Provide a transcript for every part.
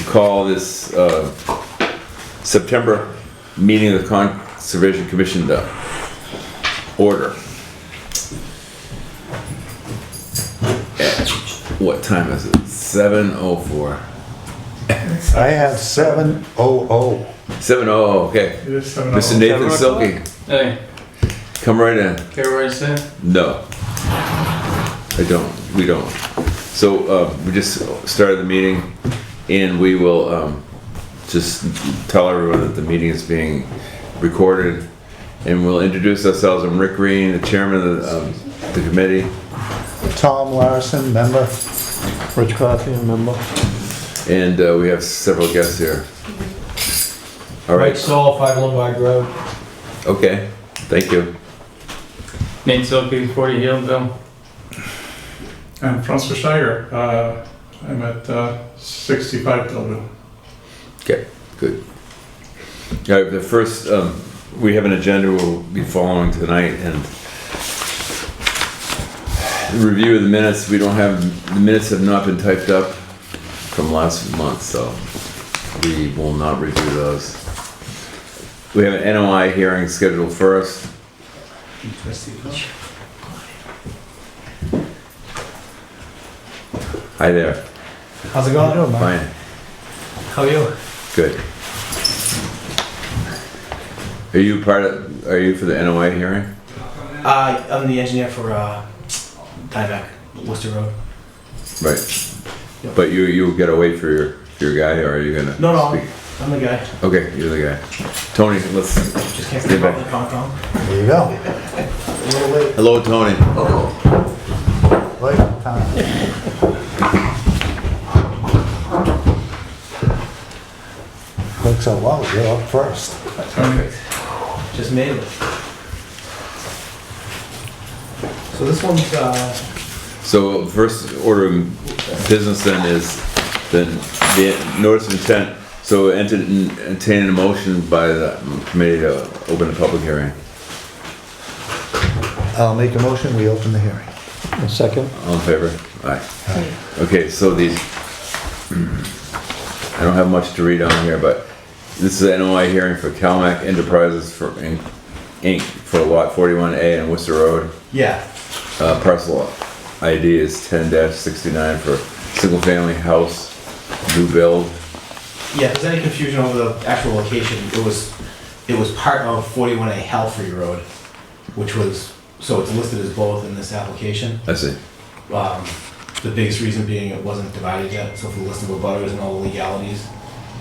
call this September meeting of the Conservation Commission to order. At, what time is it? 7:04. I have 7:00. 7:00, okay. It is 7:00. Mr. Nathan Silky, Hey, come right in. care where I sit? No, I don't. We don't. So we just started the meeting, and we will just tell everyone that the meeting is being recorded, and we'll introduce ourselves. I'm Rick Green, the chairman of the committee. Tom Larson, member. Rich Coffey, a member. And we have several guests here. All Mike right. Saul, 5 Lombard Road. Okay. Thank you. Nate Silky, 40 Hillville. I'm Francois Steiger. I'm at 65 Delville. Okay. Good. All right. The first, we have an agenda we'll be following tonight, and review of the minutes. We don't have the minutes have not been typed up from last month, so we will not review those. We have an NOI hearing scheduled first. Hi there. How's it going? Fine. How are you? Good. Are you are you for the NOI hearing? I'm the engineer for Tyvek, Worcester Road. Right. But you'll get away for your guy, or are you gonna No, speak? I'm the guy. Okay, you're the guy. Tony, let's Just can't get step back. off the Concom. There you go. A little late. Hello, Tony. Late time. Looks so well, you're up first. Perfect. Just made it. So this one's So first order of business then is the notice of intent. So entertain a motion by the committee to open the public hearing. I'll make a motion, we open the hearing. A second. All in favor? Aye. Okay, so these, I don't have much to read on here, but this is an NOI hearing for Calmac Enterprises for Inc. for lot 41A on Worcester Road. yeah. Parcel ID is 10-69 for single-family house, new build. Yeah, if there's any confusion over the actual location, it was part of 41A Halfrey Road, which was, so it's listed as both in this application. I see. The biggest reason being it wasn't divided yet, so for the list of abutters and all the legalities,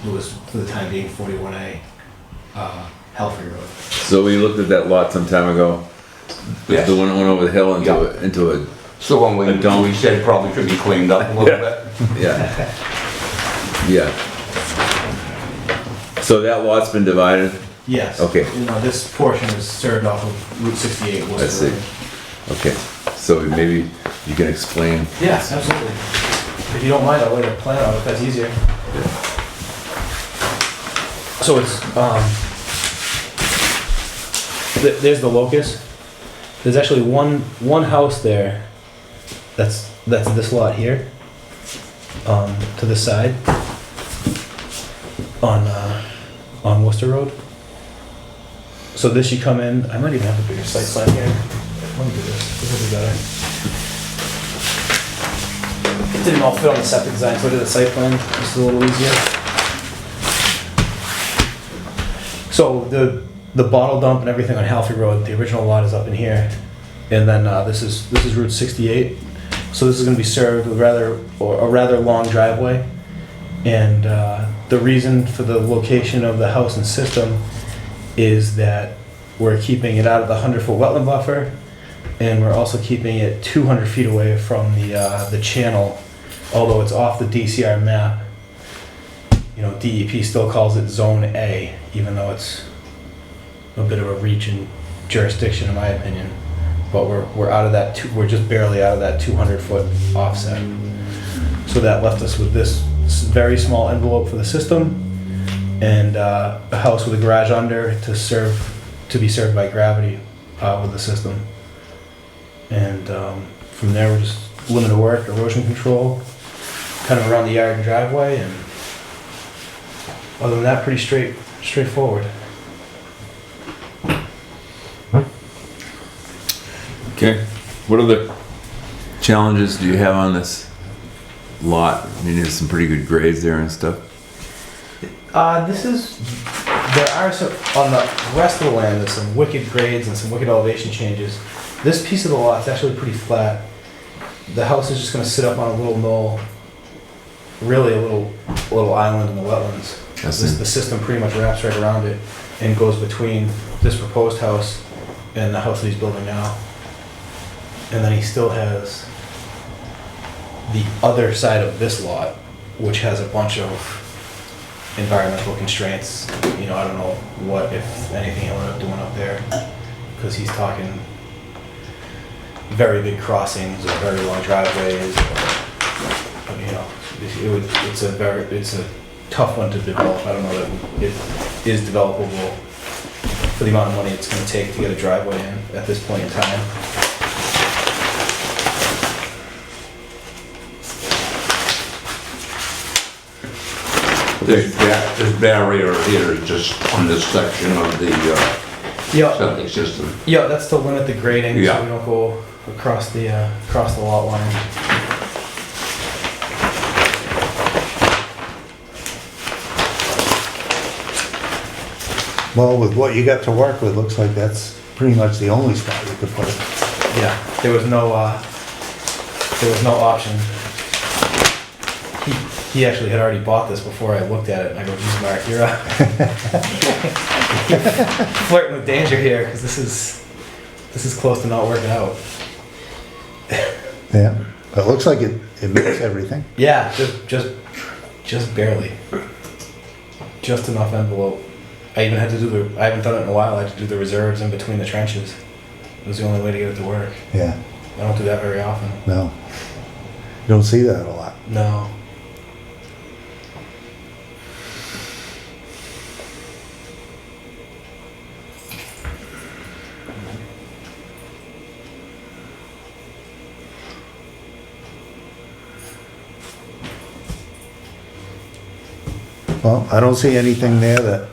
it was for the time being 41A Halfrey Road. So we looked at that lot some time ago. Yes. The one that went over the hill Yeah. into a, So one we, A dump. we said probably should be cleaned up a little Yeah. bit. yeah. Yeah. So that lot's been divided? Yes. Okay. You know, this portion is served off of Route 68 Worcester I see. Road. Okay. So maybe you can explain. Yes, absolutely. If you don't mind, I'll lay a plan out if that's easier. So it's, there's the locus. There's actually one house there that's this lot here, to the side, on Worcester Road. So this you come in, I might even have a bigger site plan here. Let me do this will be better. It didn't all fit on the septic design, so I did a site plan, just a little easier. So the bottle dump and everything on Halfrey Road, the original lot is up in here. And then this is Route 68. So this is gonna be served with a rather long driveway. And the reason for the location of the house and system is that we're keeping it out of the 100-foot wetland buffer, and we're also keeping it 200 feet away from the channel, although it's off the DCR map. You know, DEP still calls it Zone A, even though it's a bit of a reach in jurisdiction, in my opinion. But we're out of that. We're just barely out of that 200-foot offset. So that left us with this very small envelope for the system, and a house with a garage under to be served by gravity with the system. And from there, we're just limited work, erosion control, kind of around the yard and driveway, and Other than that, pretty straightforward. Okay, what other challenges do you have on this lot? I mean, there's some pretty good grades there and stuff. There are some, on the rest of the land, there's some wicked grades and some wicked elevation changes. This piece of the lot's actually pretty flat. The house is just gonna sit up on a little knoll, really a little island in the wetlands. The system pretty much wraps right around it and goes between this proposed house and the house that he's building now. And then he still has the other side of this lot, which has a bunch of environmental constraints. You know, I don't know what, if anything, he'll end up doing up there, because he's talking very big crossings or very long driveways, or, you know, it's a tough one to develop. I don't know that it is developable for the amount of money it's gonna take to get a driveway in at this point in time. This barrier here is just on this section of the Yeah, septic system. yeah, that's to limit the grading, Yeah. so we don't go across the lot line. Well, with what you got to work with, looks like that's pretty much the only spot you could put it. Yeah, there was no option. He actually had already bought this before I looked at it, and I go, geez, Mark, you're flirting with danger here, because this is close to not working out. Yeah, but it looks like it makes everything. Yeah, just barely. Just enough envelope. I even had to do I haven't done it in a while, I had to do the reserves in between the trenches. It was the only way to get it to work. Yeah, I don't do that very often. no. You don't see that a lot. No. Well, I don't see anything there that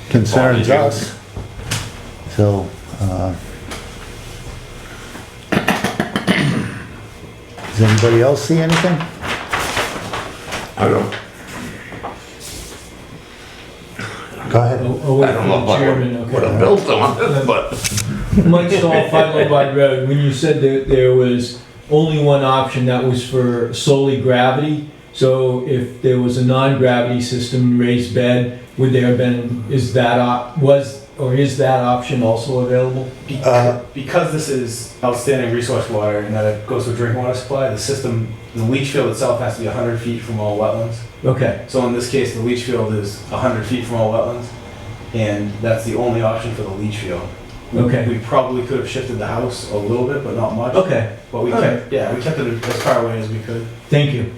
concerns us. So, does anybody else see anything? I don't, Go ahead. I don't know what it built on, but Mike Stahl, 5 Lombard Road, when you said that there was only one option, that was for solely gravity, so if there was a non-gravity system, raised bed, would there have been, is that option also available? Because this is outstanding resource water and that it goes to a drinking water supply, the leach field itself has to be 100 feet from all wetlands. Okay, So in this case, the leach field is 100 feet from all wetlands, and that's the only option for the leach field. okay, We probably could have shifted the house a little bit, but not much. okay, But we kept it as far away as we could. thank you.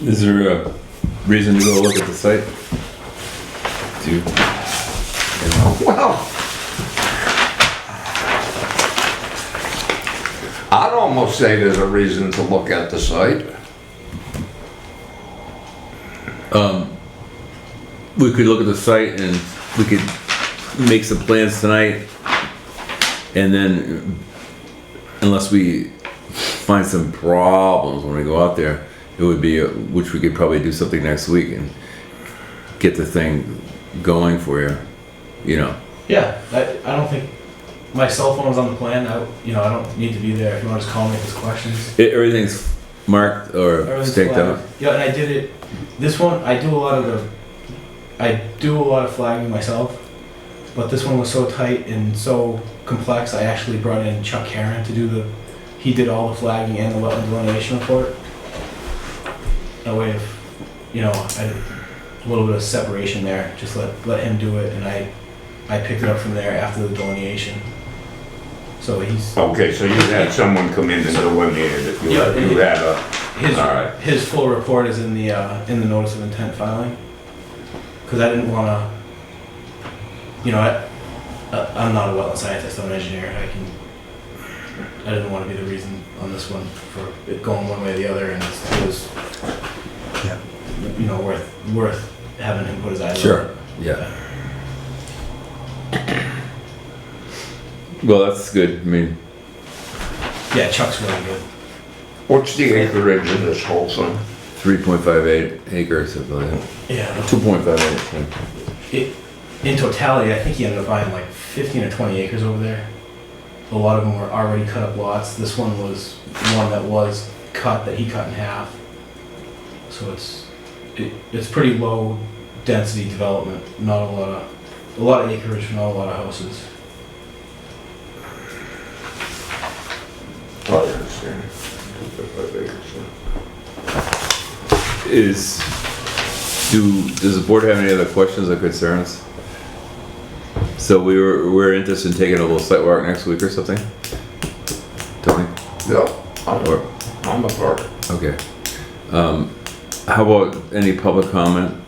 Is there a reason to go look at the site? Do you? well, I'd almost say there's a reason to look at the site. We could look at the site and we could make some plans tonight. And then, unless we find some problems when we go out there, it would be, which we could probably do something next week and get the thing going for you, you know. Yeah, I don't think, my cell phone's on the plan, I don't need to be there. If you want to just call me if there's questions. Everything's marked or Everything's staked flagged. out. Yeah, and I did it, this one, I do a lot of flagging myself, but this one was so tight and so complex, I actually brought in Chuck Karen to he did all the flagging and the wetland delineation report. A way of, a little bit of separation there, just let him do it, and I picked it up from there after the delineation. So he's, Okay, so you had someone come in and delineate it, you Yeah, you had a, his, all right. his full report is in the notice of intent filing. Cause I didn't wanna, you know, I'm not a wetland scientist, I'm an engineer, I didn't wanna be the reason on this one for it going one way or the other, and it was, Yeah. you know, worth having him put his eyes on it. Sure. Yeah. Well, that's good. I mean, Yeah, Chuck's really good. What's the acreage of this whole thing? 3.58 acres, I believe. Yeah. 2.58. In totality, I think he ended up buying like 15 or 20 acres over there. A lot of them were already cut up lots. This one was one that was cut, that he cut in half. So it's pretty low density development, not a lot of acreage, not a lot of houses. I understand. Does the board have any other questions or concerns? So we're interested in taking a little site walk next week or something? Tony? Yeah, Or, I'm a part. okay. How about any public comment?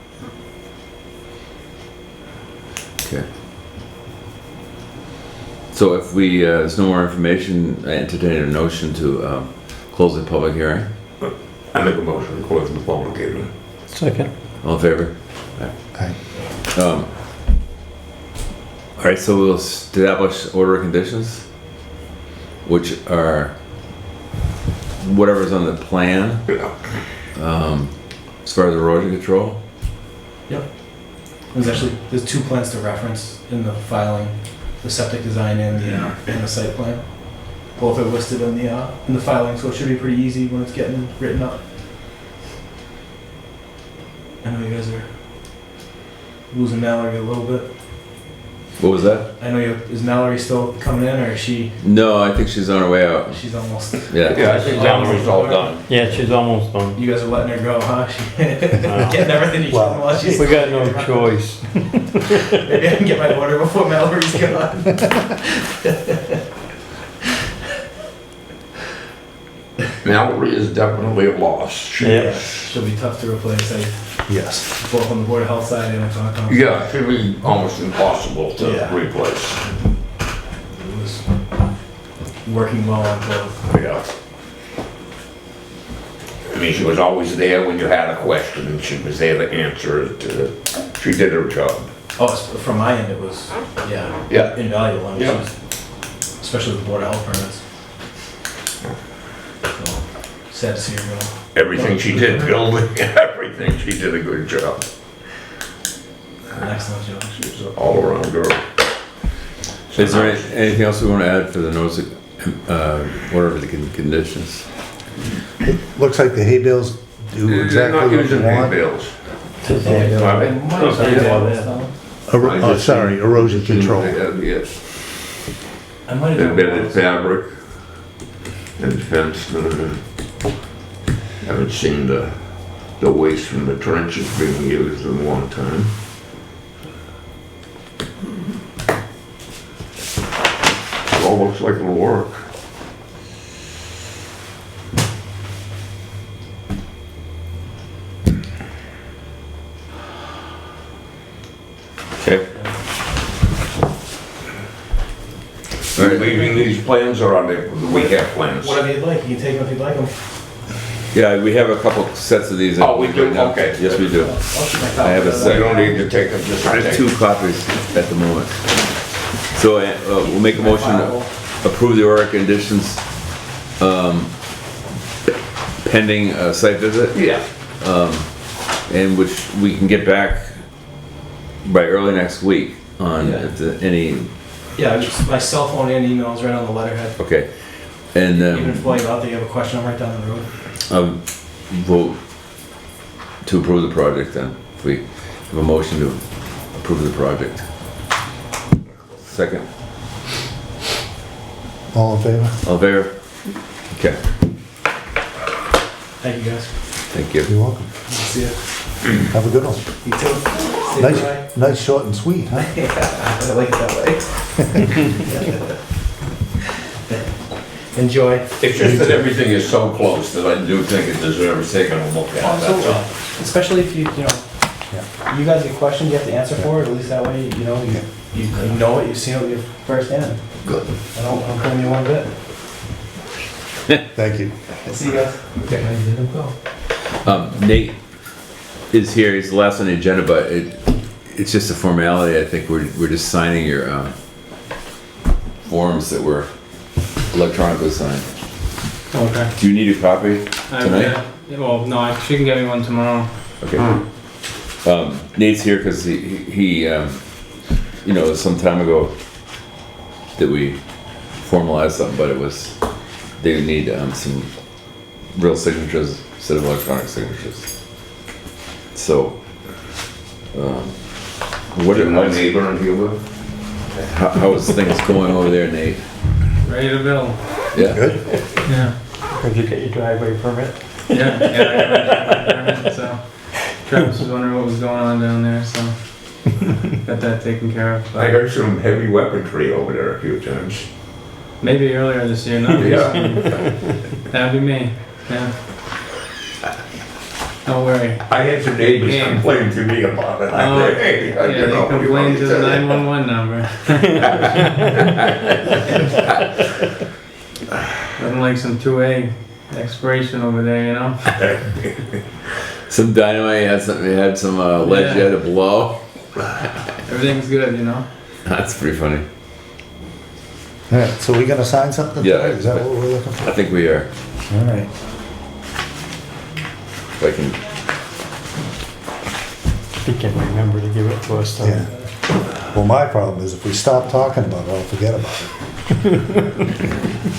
Okay. So if there's no more information, I entertain a notion to close the public hearing. I make a motion to close the public hearing. Second. All in favor? Aye. All right, so we'll establish order of conditions, which are whatever's on the plan, Yeah. as far as erosion control. There's two plans to reference in the filing, the septic design and the site plan. Both are listed in the filing, so it should be pretty easy when it's getting written up. I know you guys are losing Mallory a little bit. What was that? I know is Mallory still coming in, or is No, I think she's on her way out. she's almost? Yeah. Yeah, I think Valerie's all done. Yeah, she's almost done. You guys are letting her go, huh? Getting everything you can while she's. We got no choice. Maybe I can get my order before Mallory's gone. Mallory is definitely a loss. Yeah. She'll be tough to replace. Yes. Both on the Board of Health side and the Concom. Yeah, it should be almost impossible to Yeah. replace. It was working well until. Yeah. I mean, she was always there when you had a question, and she was there to answer it. She did her job. Oh, from my end, it was, Yeah. invaluable. I mean, Yeah. she was, especially with the Board of Health permits. So, sad to see her go. Everything she did, building, everything, she did a good job. An excellent job. She's an all-around girl. Is there anything else we want to add for the notice of order of the conditions? Looks like the hay bales do Not exactly what you using hay want. bales. Oh, sorry, erosion control. Yes. I might have Embedded done fabric and fenced. Haven't seen the waste from the trenches being used in a long time. It all looks like it'll work. Okay. All right. Leaving these plans or are they, we have plans? whatever you'd like. You can take them if you'd like them. Yeah, we have a couple sets of these. Oh, we do? right now. Okay. Yes, we do. I'll shoot my I have a copy. So you don't need to take them, just I have take 2 copies at the moment. So we'll make a motion to approve the order of conditions pending a site visit, Yeah. and which we can get back by early next week on Yeah. if any, Yeah, just my cell phone and emails right on the letterhead. okay. And Even if while you're out there, you have a question, I'm right down the road. vote to approve the project then. If we have a motion to approve the project. Second, All in favor? all in favor? Okay, Thank you, guys. thank you. You're welcome. See ya. Have a good one. You too. Stay Nice, dry. nice, short and sweet, huh? Yeah, I like it that way. enjoy. It's just that everything is so close that I do think it deserves taking a look at, that's Absolutely. all. Especially if you know, you guys get questions, you have to answer for it, at least that way, you know, you know it, you've seen it with your firsthand. Good. I don't blame you one bit. Thank you. See you guys. Okay, I didn't go. Nate is here, he's the last on the agenda, but it's just a formality, I think we're just signing your, forms that were electronically signed. Okay. Do you need a copy tonight? Well, no, she can get me one tomorrow. Okay. Nate's here because he you know, some time ago that we formalized something, but they need some real signatures instead of electronic signatures. So, what Did my are neighbor in here with? how is things going over there, Nate? Ready to build. Yeah. Good? Yeah. Did you get your driveway permit? Yeah, I got it. So, Travis was wondering what was going on down there, so got that taken care of. I heard some heavy weaponry over there a few times. Maybe earlier this year, not Yeah. recently. That'd be me. Yeah. Don't worry. I had some neighbors Yeah. complain to me about it. I Oh, said, hey, Yeah, you know, they complained to the 911 number. Nothing like some 2A expiration over there, you know? Some dynamite had some lead Yeah. you had to blow. Everything's good, you know? That's pretty funny. All right, so we gonna sign something? Yeah. tonight? Is that what we're looking for? I think we are. All right. If I can. He can remember to give it to us. Yeah. Well, my problem is if we stop talking about it, I'll forget about it.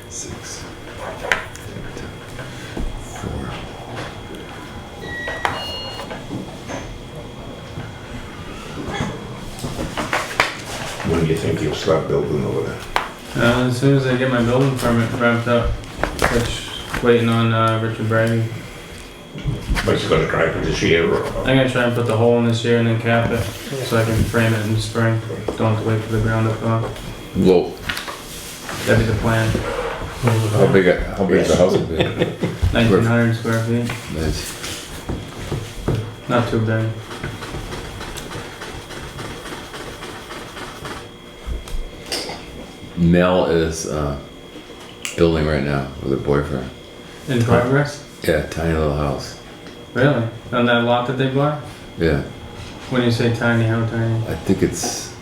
Six. When do you think you'll start building over there? As soon as I get my building permit wrapped up, which waiting on Richard Bragg. But you're gonna try for this year or? I'm gonna try and put the hole in this year and then cap it, so I can frame it in the spring. Don't have to wait for the ground to thaw. Whoa. That'd be the plan. How big is the house gonna be? 1,900 square feet, Nice. not too big. Mel is building right now with her boyfriend. In progress? Yeah, tiny little house. Really? On that lot that they bought? Yeah, When you say tiny, how tiny? I think it's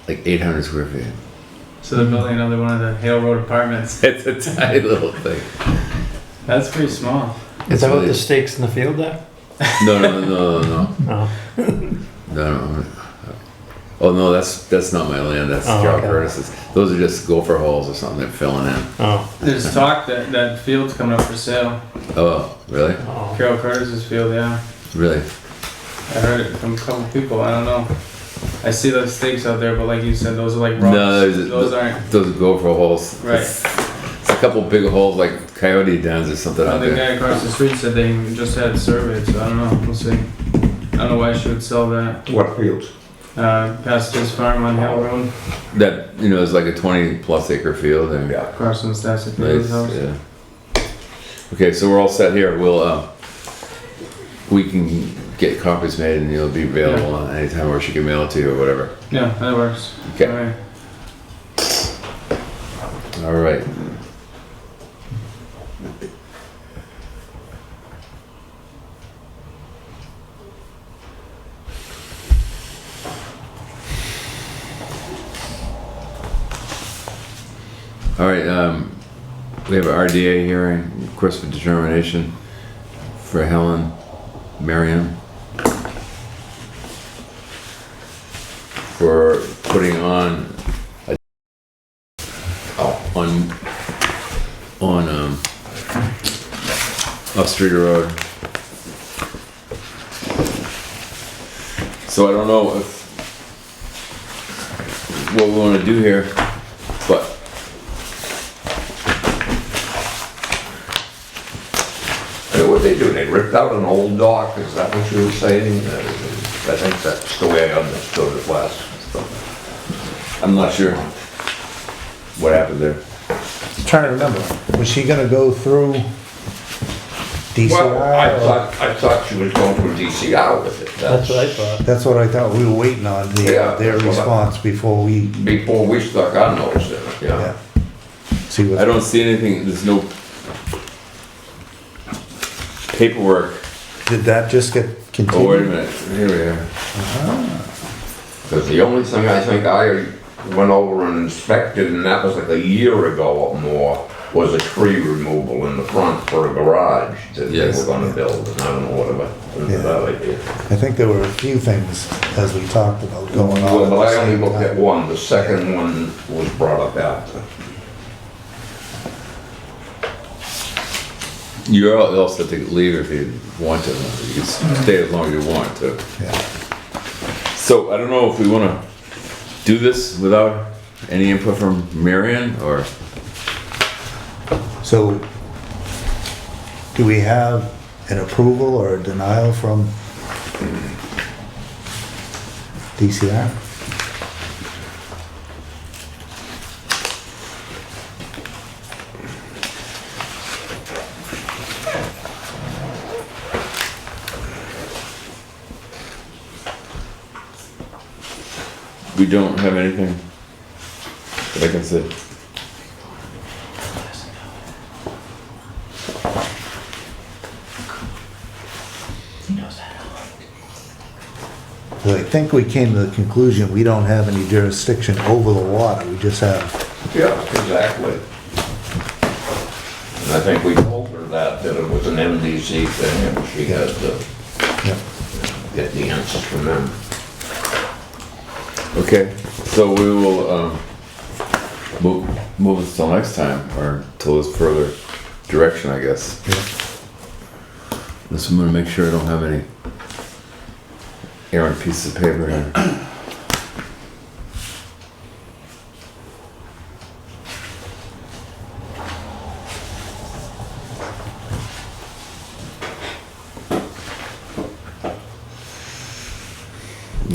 like 800 square feet. So they're building another one of the Hale Road apartments. It's a tiny little thing. That's pretty small. Is that what really- the stakes in the field there? No. No. No. Oh no, that's not my land. That's Oh, Carol okay. Curtis's. Those are just gopher holes or something they're filling in. Oh. There's talk that that field's coming up for sale. Oh, really? Oh. Carol Curtis's field, yeah. Really? I heard it from a couple people. I don't know. I see those stakes out there, but like you said, those are like rocks. No, those aren't. Those are gopher holes. Right. It's a couple big holes like coyote dens or something out The there. guy across the street said they just had it surveyed, so I don't know. We'll see. I don't know why she would sell that. What fields? Past his farm on Hill Road, That, you know, is like a 20+ acre field there. Yeah. across from Stassic Nice, house. yeah. Okay, so we're all set here. We can get copies made and it'll be available on any time, or she can mail it to you or whatever. Yeah, that works. Okay. Alright. All right. All right, we have an RDA hearing, request for determination for Helen Merriam for putting on off Streeter Road. So I don't know what we wanna do here, but What they do, they ripped out an old dock, is that what you were saying? I think that's the way I understood it last. I'm not sure what happened there. I'm trying to remember, was she gonna go through DCI? Well, or- I thought she was going through DCR with it. That's what I thought. That's what I thought, we were waiting on Yeah, their that's what I- response before we, Before we stuck our nose in it, yeah. yeah. See I what, don't see anything, there's no paperwork. did that just get Oh, wait a continued? minute, here we are. Because the only thing I think I went over and inspected, and that was like a year ago or more, was a tree removal in the front for a garage that they Yes. were gonna build, and I don't know what about that idea. I think there were a few things, as we talked about, going on Well, at but the I only same looked at time. one, the second one was brought up after. You're all set to leave if you want to. You can stay as long as you want to. Yeah. So I don't know if we want to do this without any input from Marion or, So, do we have an approval or a denial from DCR? we don't have anything that I can say. Well, I think we came to the conclusion, we don't have any jurisdiction over the water, we just have, Yeah, exactly. And I think we told her that it was an MDC thing, and she had to yeah. get the answers from them. Okay, so we will move this till next time or till there's further direction, I guess. This I'm gonna make sure I don't have any errant pieces of paper here.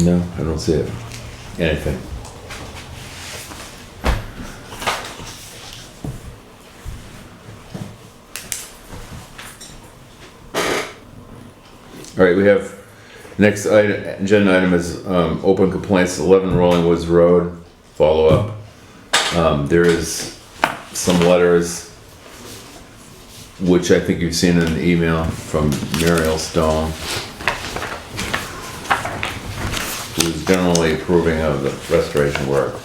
No, I don't see it. Anything. All right, we have, next item, agenda item is, open complaints, 11 Rolling Woods Road, follow-up. There is some letters, which I think you've seen in an email from Muriel Stone, who's generally approving of the restoration work.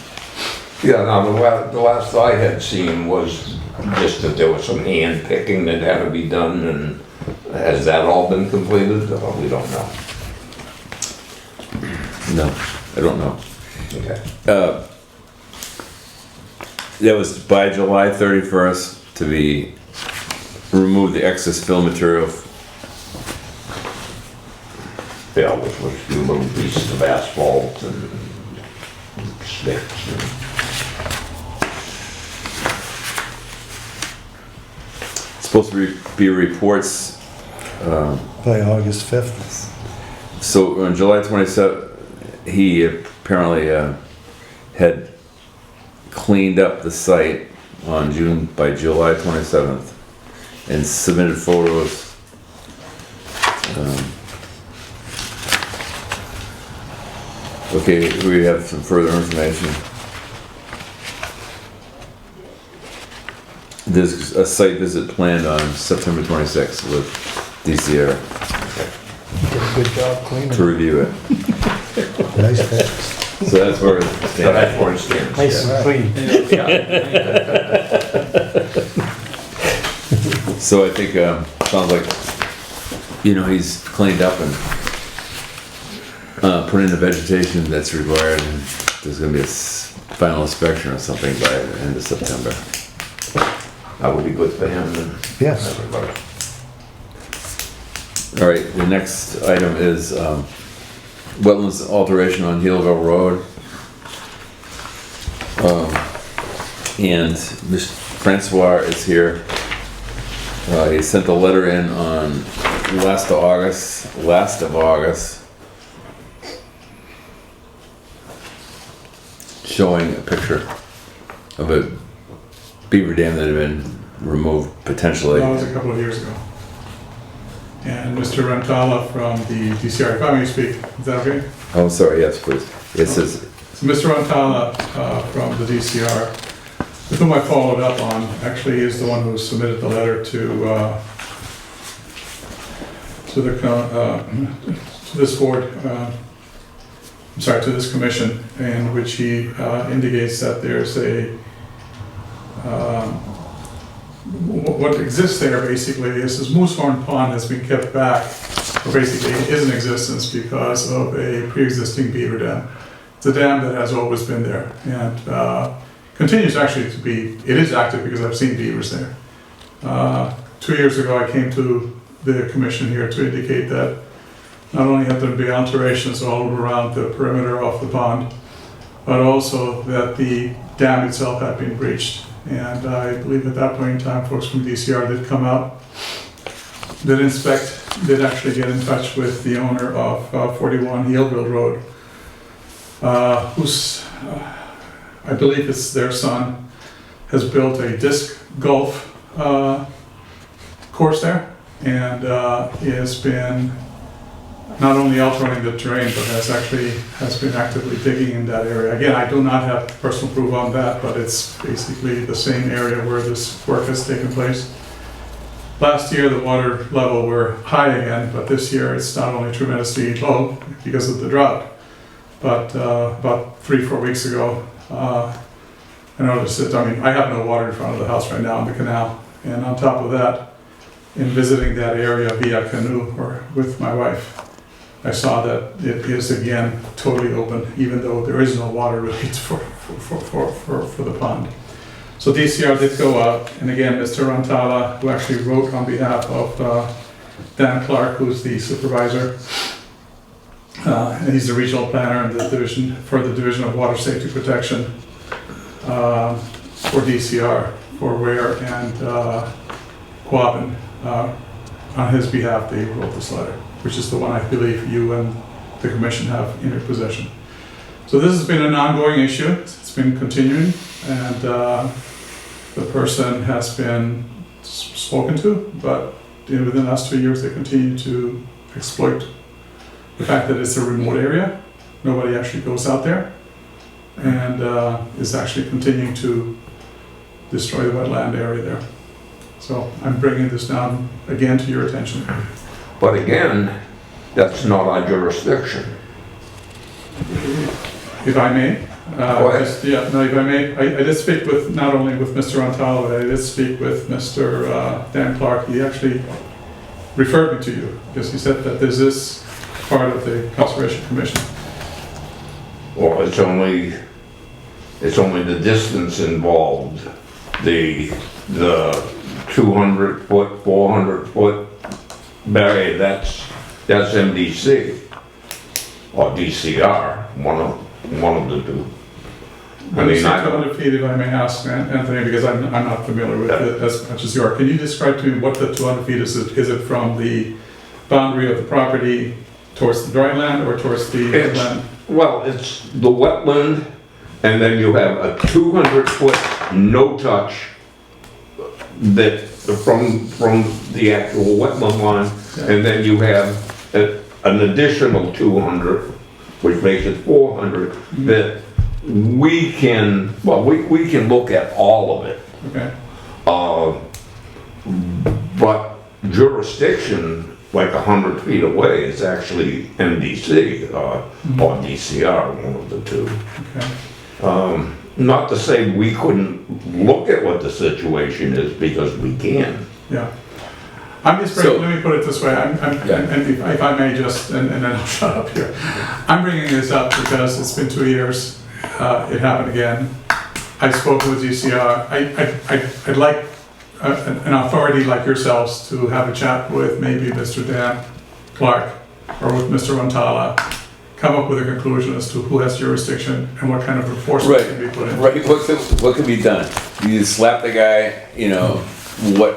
Yeah, now, the last I had seen was just that there was some hand picking that had to be done, and has that all been completed? We don't know. No, I don't know. Okay. That was by July 31st to be, remove the excess fill material. Yeah, which was a few little pieces of asphalt and sticks and... Supposed to be reports, By August 5th. so on July 27th, he apparently had cleaned up the site by July 27th and submitted photos. Okay, we have some further information. There's a site visit planned on September 26th with DCR Did a good job cleaning. to review it. Nice fix. So that's where it So stands. that's where it stands. Nice and clean. So I think, sounds like, he's cleaned up and put in the vegetation that's required, and there's gonna be a final inspection or something by the end of September. That would be good for him and Yes. everybody. All right, the next item is, wetlands alteration on Healdville Road. And Mr. Francois is here. He sent a letter in on last of August, showing a picture of a beaver dam that had been removed potentially. That was a couple of years ago. And Mr. Rantala from the DCR, if I may speak, is that okay? Oh, sorry, yes, please. It says, So Mr. Rantala from the DCR, with whom I followed up on, actually is the one who submitted the letter to this board, I'm sorry, to this commission, in which he indicates that there's a, what exists there basically is this Moosehorn Pond has been kept back, or basically is in existence because of a pre-existing beaver dam. It's a dam that has always been there and continues actually to be, it is active because I've seen beavers there. 2 years ago I came to the commission here to indicate that not only have there been alterations all around the perimeter of the pond, but also that the dam itself had been breached. And I believe at that point in time, folks from DCR did come out, did inspect, did actually get in touch with the owner of 41 Healdville Road, who's, I believe it's their son, has built a disc golf course there, and has been not only altering the terrain, but has been actively digging in that area. Again, I do not have personal proof on that, but it's basically the same area where this work has taken place. Last year, the water level were high again, but this year it's not only tremendously low because of the drought, but about 3-4 weeks ago, I noticed that, I mean, I have no water in front of the house right now in the canal, and on top of that, in visiting that area via canoe or with my wife, I saw that it is again totally open, even though there is no water really for the pond. So DCR did go out, and again, Mr. Rantala, who actually wrote on behalf of Dan Clark, who's the supervisor, and he's the regional planner in the division for the Division of Water Safety Protection for DCR, for Ware and Quabbin. On his behalf, they wrote this letter, which is the one I believe you and the commission have in your possession. So this has been an ongoing issue. It's been continuing, and the person has been spoken to, but within the last 2 years, they continue to exploit the fact that it's a remote area. Nobody actually goes out there, and is actually continuing to destroy the wetland area there. So I'm bringing this down again to your attention. But again, that's not our jurisdiction. If I may, Go ahead. if I may, I did speak with, not only with Mr. Rantala, but I did speak with Mr. Dan Clark. He actually referred me to you because he said that this is part of the Conservation Commission. Well, it's only the distance involved. The 200 foot, 400 foot barrier, that's MDC or DCR, one of the two. When you say 200 feet, if I may ask, Anthony, because I'm not familiar with it as much as you are, can you describe to me what the 200 feet is? Is it from the boundary of the property towards the dry land or towards the land? Well, it's the wetland, and then you have a 200 foot no touch that from the actual wetland line, and then you have an additional 200, which makes it 400, that we can look at all of it. Okay. But jurisdiction, like 100 feet away, is actually MDC or DCR, one of the two. Okay. Not to say we couldn't look at what the situation is, because we can. Yeah. I'm just bringing, let me put it this way, and if I may just, and then I'll shut up here. I'm bringing this up because it's been 2 years, it happened again. I spoke with DCR. I'd like an authority like yourselves to have a chat with maybe Mr. Dan Clark or with Mr. Rantala, come up with a conclusion as to who has jurisdiction and what kind of enforcement can be put in. Right, what can be done? You just slap the guy, Well,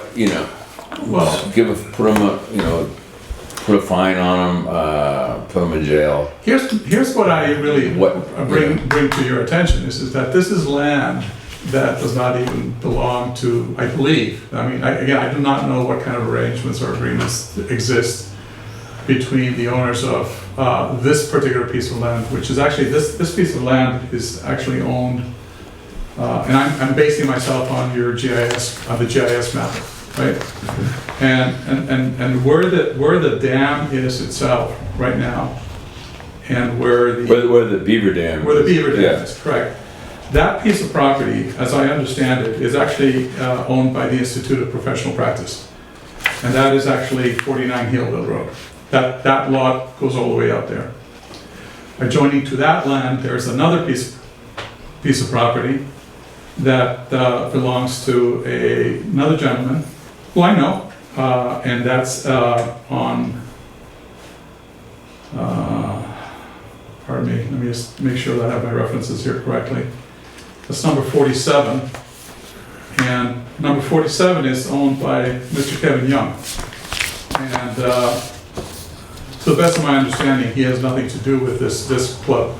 put a fine on him, put him in jail. here's what I really bring to your attention is that this is land that does not even belong to, I believe, I do not know what kind of arrangements or agreements exist between the owners of this particular piece of land, which is actually, this piece of land is actually owned, and I'm basing myself on your GIS, on the GIS map, right? And where the dam is itself right now, and where the beaver dam. Where the beaver dam is, correct. That piece of property, as I understand it, is actually owned by the Institute of Professional Practice. And that is actually 49 Hillville Road. That lot goes all the way out there. Adjoining to that land, there's another piece of property that belongs to another gentleman who I know, and that's on, pardon me, let me just make sure that I have my references here correctly. That's number 47, and number 47 is owned by Mr. Kevin Young. And to the best of my understanding, he has nothing to do with this disc club,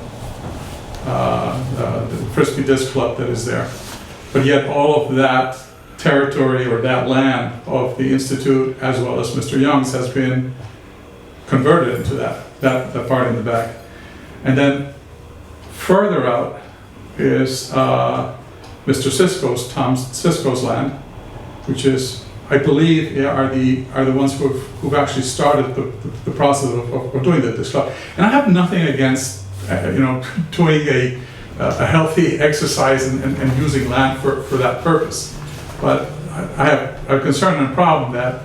the Frisbee Disc Club that is there. But yet all of that territory or that land of the Institute, as well as Mr. Young's, has been converted into that part in the back. And then further out is Mr. Cisco's, Tom Cisco's land, which is, I believe, are the ones who've actually started the process of doing the disc club. And I have nothing against doing a healthy exercise and using land for that purpose, but I have a concern and a problem that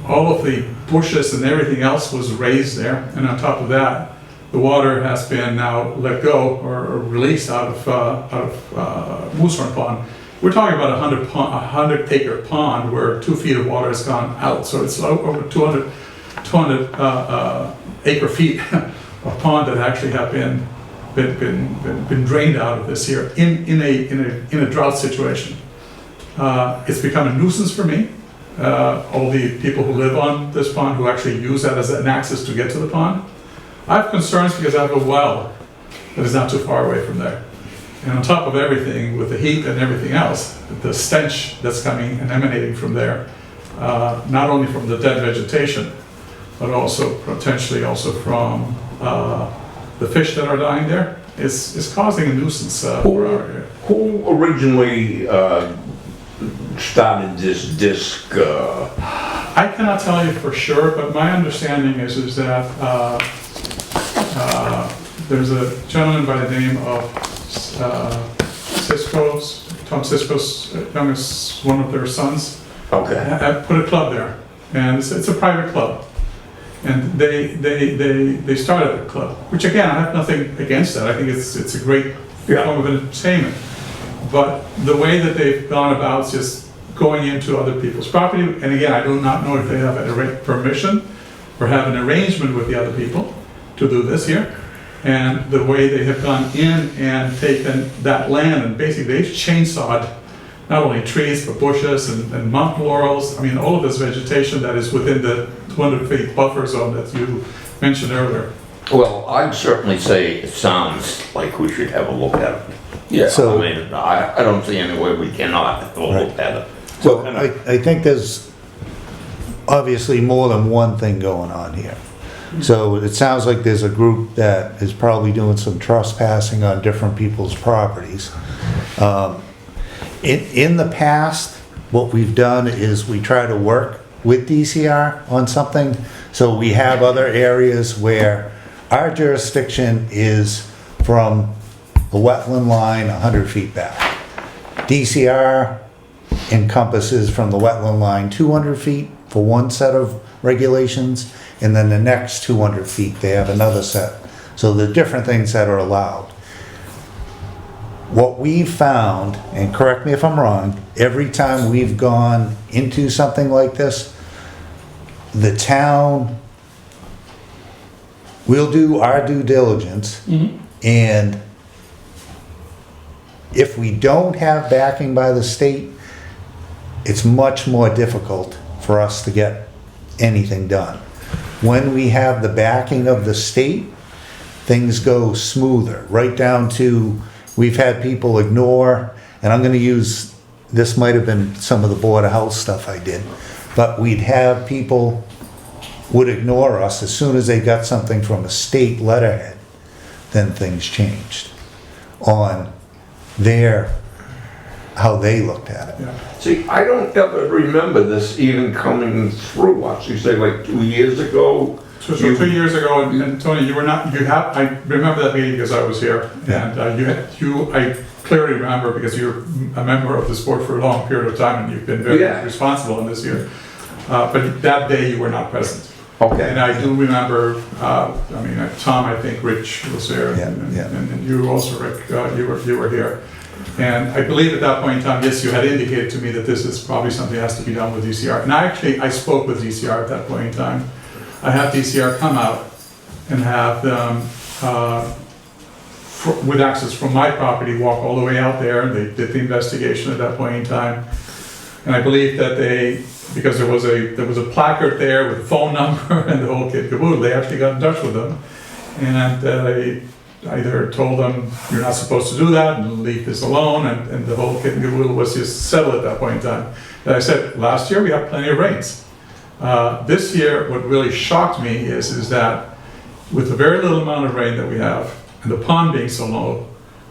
all of the bushes and everything else was raised there, and on top of that, the water has been now let go or released out of Moosehorn Pond. We're talking about a 100-acre pond where 2 feet of water has gone out, so it's over 200 acre feet of pond that actually have been drained out of this here in a drought situation. It's become a nuisance for me. All the people who live on this pond who actually use that as an access to get to the pond. I have concerns because I have a well that is not too far away from there. And on top of everything, with the heat and everything else, the stench that's coming and emanating from there, not only from the dead vegetation, but also potentially also from the fish that are dying there, is causing a nuisance for our area. Who originally started this disc? I cannot tell you for sure, but my understanding is that there's a gentleman by the name of Tom Cisco's youngest, one of their sons, Okay. put a club there, and it's a private club, and they started a club, which again, I have nothing against that. I think it's a great form of entertainment, but the way that they've gone about just going into other people's property, and again, I do not know if they have permission or have an arrangement with the other people to do this here. And the way they have gone in and taken that land and basically they've chainsawed not only trees but bushes and mountain laurels. I mean, all of this vegetation that is within the 200 feet buffer zone that you mentioned earlier. Well, I'd certainly say it sounds like we should have a look at it. Yeah. So- I mean, I don't see any way we cannot have a look at it. So I think there's obviously more than one thing going on here. So it sounds like there's a group that is probably doing some trespassing on different people's properties. In the past, what we've done is we try to work with DCR on something. So we have other areas where our jurisdiction is from the wetland line 100 feet back. DCR encompasses from the wetland line 200 feet for one set of regulations, and then the next 200 feet they have another set. So the different things that are allowed. What we've found, and correct me if I'm wrong, every time we've gone into something like this, the town, we'll do our due diligence, and if we don't have backing by the state, it's much more difficult for us to get anything done. When we have the backing of the state, things go smoother, right down to, we've had people ignore, and I'm gonna use, this might have been some of the Board of Health stuff I did, but we'd have people would ignore us as soon as they got something from a state letterhead, then things changed on their, how they looked at it. Yeah. See, I don't ever remember this even coming through us. You say like 2 years ago? So 2 years ago, and Tony, you were not, you have, I remember that meeting because I was here. Yeah. And I clearly remember because you're a member of this board for a long period of time and you've been very Yeah. responsible in this year. But that day you were not present. Okay. And I do remember, Tom, I think Rich was there. and- Yeah, yeah. And you also, Rick, you were here. And I believe at that point in time, yes, you had indicated to me that this is probably something that has to be done with DCR. And I spoke with DCR at that point in time. I had DCR come out and have them, with access from my property, walk all the way out there. They did the investigation at that point in time. And I believe that they, because there was a placard there with a phone number and the whole kit caboodle, they actually got in touch with them. And they either told them, you're not supposed to do that, and leave this alone, and the whole kit and caboodle was just settled at that point in time. And I said, last year we had plenty of rains. This year, what really shocked me is that with the very little amount of rain that we have, and the pond being so low,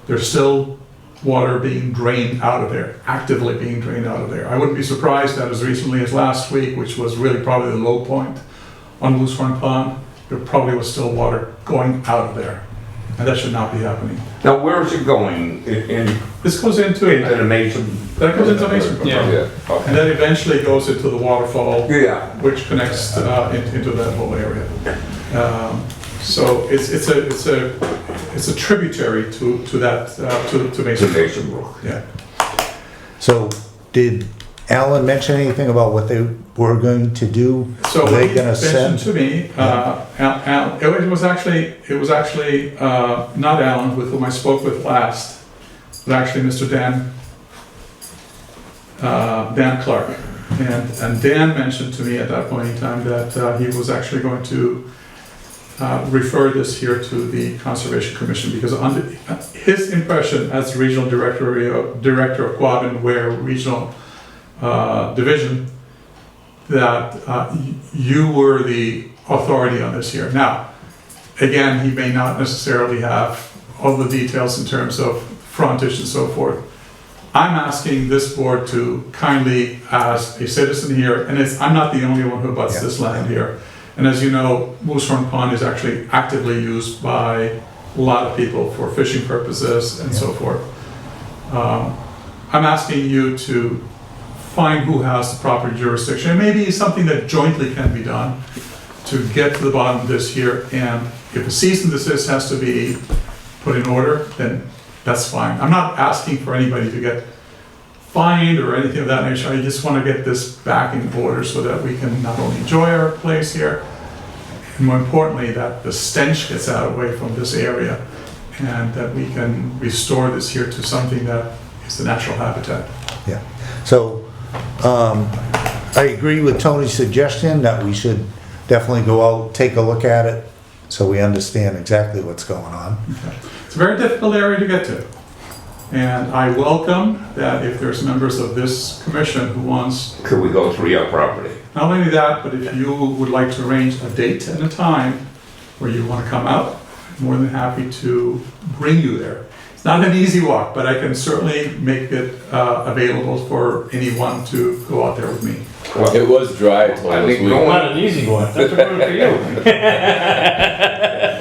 there's still water being drained out of there, actively being drained out of there. I wouldn't be surprised that as recently as last week, which was really probably the low point on Moosehorn Pond, there probably was still water going out of there. And that should not be happening. Now, where is it going? This goes into Into the Mason? that goes into Mason Brook. Yeah. And then eventually goes into the waterfall, Yeah. which connects into that whole area. So it's a tributary to that to Mason To Brook. Mason Brook. Yeah. So, did Alan mention anything about what they were going to do? So Are what they he gonna mentioned send? to me, it was actually not Alan with whom I spoke with last, but actually Mr. Dan Clark. And Dan mentioned to me at that point in time that he was actually going to refer this here to the Conservation Commission, because under his impression as regional director of Quabbin Ware Regional Division, that you were the authority on this here. Now, again, he may not necessarily have all the details in terms of frontage and so forth. I'm asking this board to kindly, as a citizen here, and I'm not the only one who abuts this land here. And as you know, Moosehorn Pond is actually actively used by a lot of people for fishing purposes and so forth. I'm asking you to find who has the proper jurisdiction. It may be something that jointly can be done to get to the bottom of this here. And if a cease and desist has to be put in order, then that's fine. I'm not asking for anybody to get fined or anything of that nature. I just want to get this back in order so that we can not only enjoy our place here, and more importantly, that the stench gets out away from this area, and that we can restore this here to something that is the natural habitat. Yeah, so, I agree with Tony's suggestion that we should definitely go out, take a look at it, so we understand exactly what's going on. It's a very difficult area to get to. And I welcome that if there's members of this commission who wants, Could we go through your property? not only that, but if you would like to arrange a date and a time where you want to come out, I'm more than happy to bring you there. It's not an easy walk, but I can certainly make it available for anyone to go out there with me. It was dry till I this think week. going- Not an easy one. That's good for you.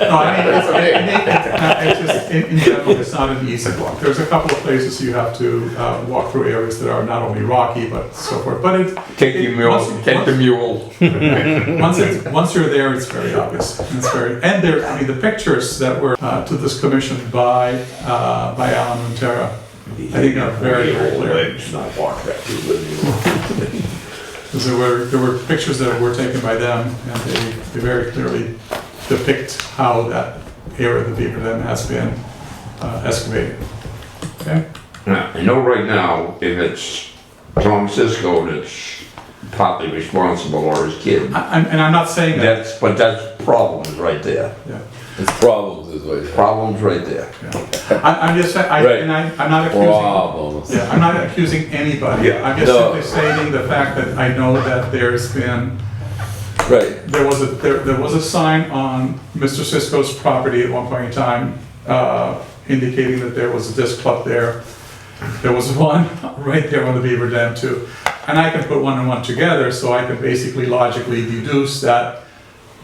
No, I mean, it's just, in general, it's not an easy walk. There's a couple of places you have to walk through areas that are not only rocky, but so forth. But it, Take your mule, take the mule. once you're there, it's very obvious. And there, I mean, the pictures that were to this commission by Alan Montera, I think are very clear. Not walk that too. Because there were pictures that were taken by them, and they very clearly depict how that area of the beaver dam has been excavated. Okay? Now, I know right now, if it's Tom Cisco that's partly responsible or his kid, And I'm not saying that. that's problems right there. Yeah. It's problems is what it is. Problems right there. I'm just saying, Right. I'm not accusing. Problems. Yeah, I'm not accusing anybody. Yeah. I'm just No. simply stating the fact that I know that there's been, Right. there was a sign on Mr. Cisco's property at one point in time, indicating that there was a disc club there. There was one right there on the beaver dam too. And I can put one and one together, so I can basically logically deduce that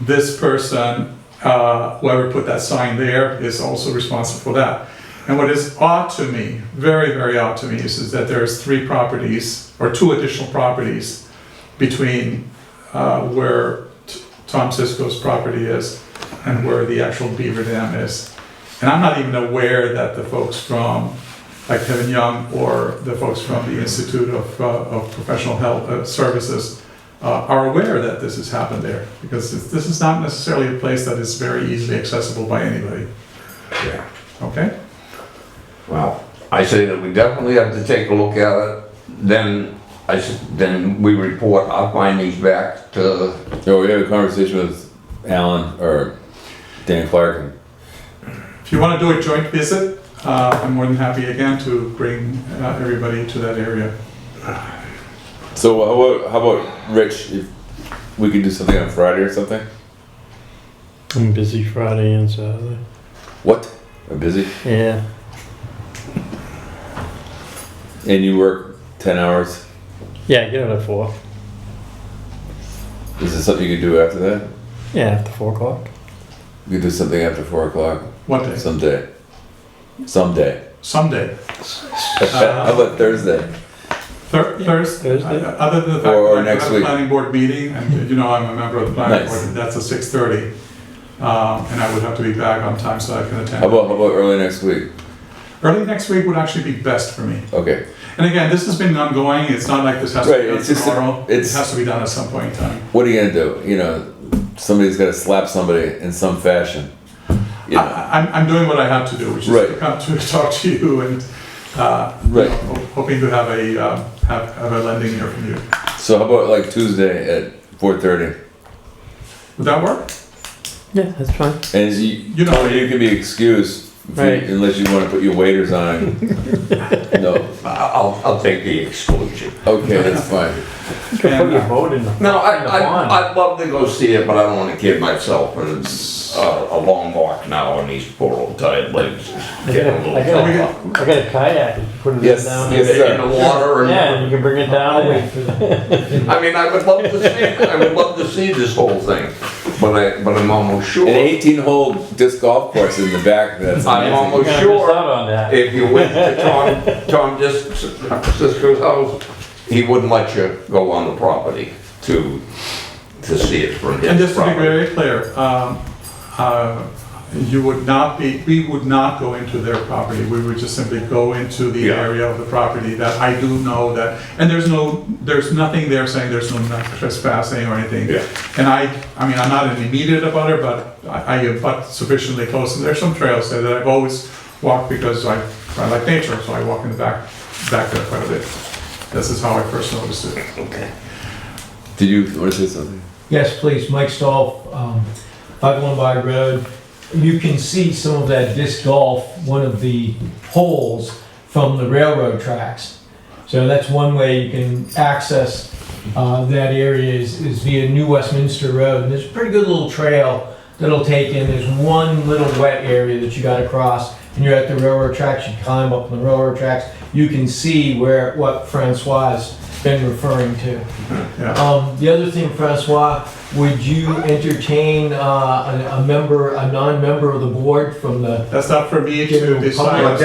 this person, whoever put that sign there, is also responsible for that. And what is odd to me, very, very odd to me, is that there's 3 properties, or 2 additional properties between where Tom Cisco's property is and where the actual beaver dam is. And I'm not even aware that the folks from, like Kevin Young, or the folks from the Institute of Professional Health Services are aware that this has happened there, because this is not necessarily a place that is very easily accessible by anybody. Yeah. Okay? Well, I say that we definitely have to take a look at it, then then we report our findings back to, So we had a conversation with Alan or Dan Clark. And If you want to do a joint visit, I'm more than happy again to bring everybody to that area. so how about Rich? If we could do something on Friday or something? I'm busy Friday and Saturday. What? I'm busy. Yeah. And you work 10 hours. Yeah, I get out at 4. Is this something you could do after that? Yeah, after 4 o'clock. We could do something after 4 o'clock. What day? Someday. Someday. Someday. How about Thursday? Thursday. Thursday? Other than the fact Or that I next have a week. planning board meeting, and you know I'm a member of the planning Nice. board, that's at 6:30. And I would have to be back on time so I can attend. How about early next week? Early next week would actually be best for me. Okay. And again, this has been ongoing, it's not like this has to Right, be done it's just- tomorrow. It it's- has to be done at some point in time. What are you gonna do? You know, somebody's gotta slap somebody in some fashion. You know. I'm doing what I have to do, which is to Right. come to talk to you and, Right. hoping to have a lending here from you. So how about like Tuesday at 4:30? Would that work? Yeah, that's fine. And You know- Tony, you can be excused if you- Right. unless you wanna put your waders on. No. I'll take the exclusion. Okay, that's fine. You can put your boat in the, No, in the pond. I'd love to go see it, but I don't wanna kid myself, and it's a long walk now, and these poor old tired legs I getting a got little a- tough. I got a kayak, you put it Yes, down. yes, In sir. the water Yeah, and and, you can bring it down. I'll wait for that. I mean, I would love to see this whole thing, but I'm almost sure. An 18-hole disc golf course in the back, that's I'm amazing. almost You're gonna sure. miss out on that. If you went to Tom Cisco's house, he wouldn't let you go on the property to see it from his And just to be property. very clear, we would not go into their property. We would just simply go into the Yeah. area of the property that I do know that, and there's nothing there saying there's no trespassing or anything. Yeah. And I mean, I'm not an immediate abutter, but I abut sufficiently close. And there's some trails there that I've always walked because I like nature, so I walk in the back there quite a bit. This is how I first noticed it. Okay. Did you want to say something? Yes, please, Mike Stahl, 5 Lombard Road. You can see some of that disc golf, one of the holes from the railroad tracks. So that's one way you can access that area is via New Westminster Road. And there's a pretty good little trail that'll take in. There's one little wet area that you gotta cross, and you're at the railroad tracks. You climb up on the railroad tracks. You can see what Francois has been referring to. Yeah. The other thing, Francois, would you entertain a non-member of the board from the, That's not for me to General But decide.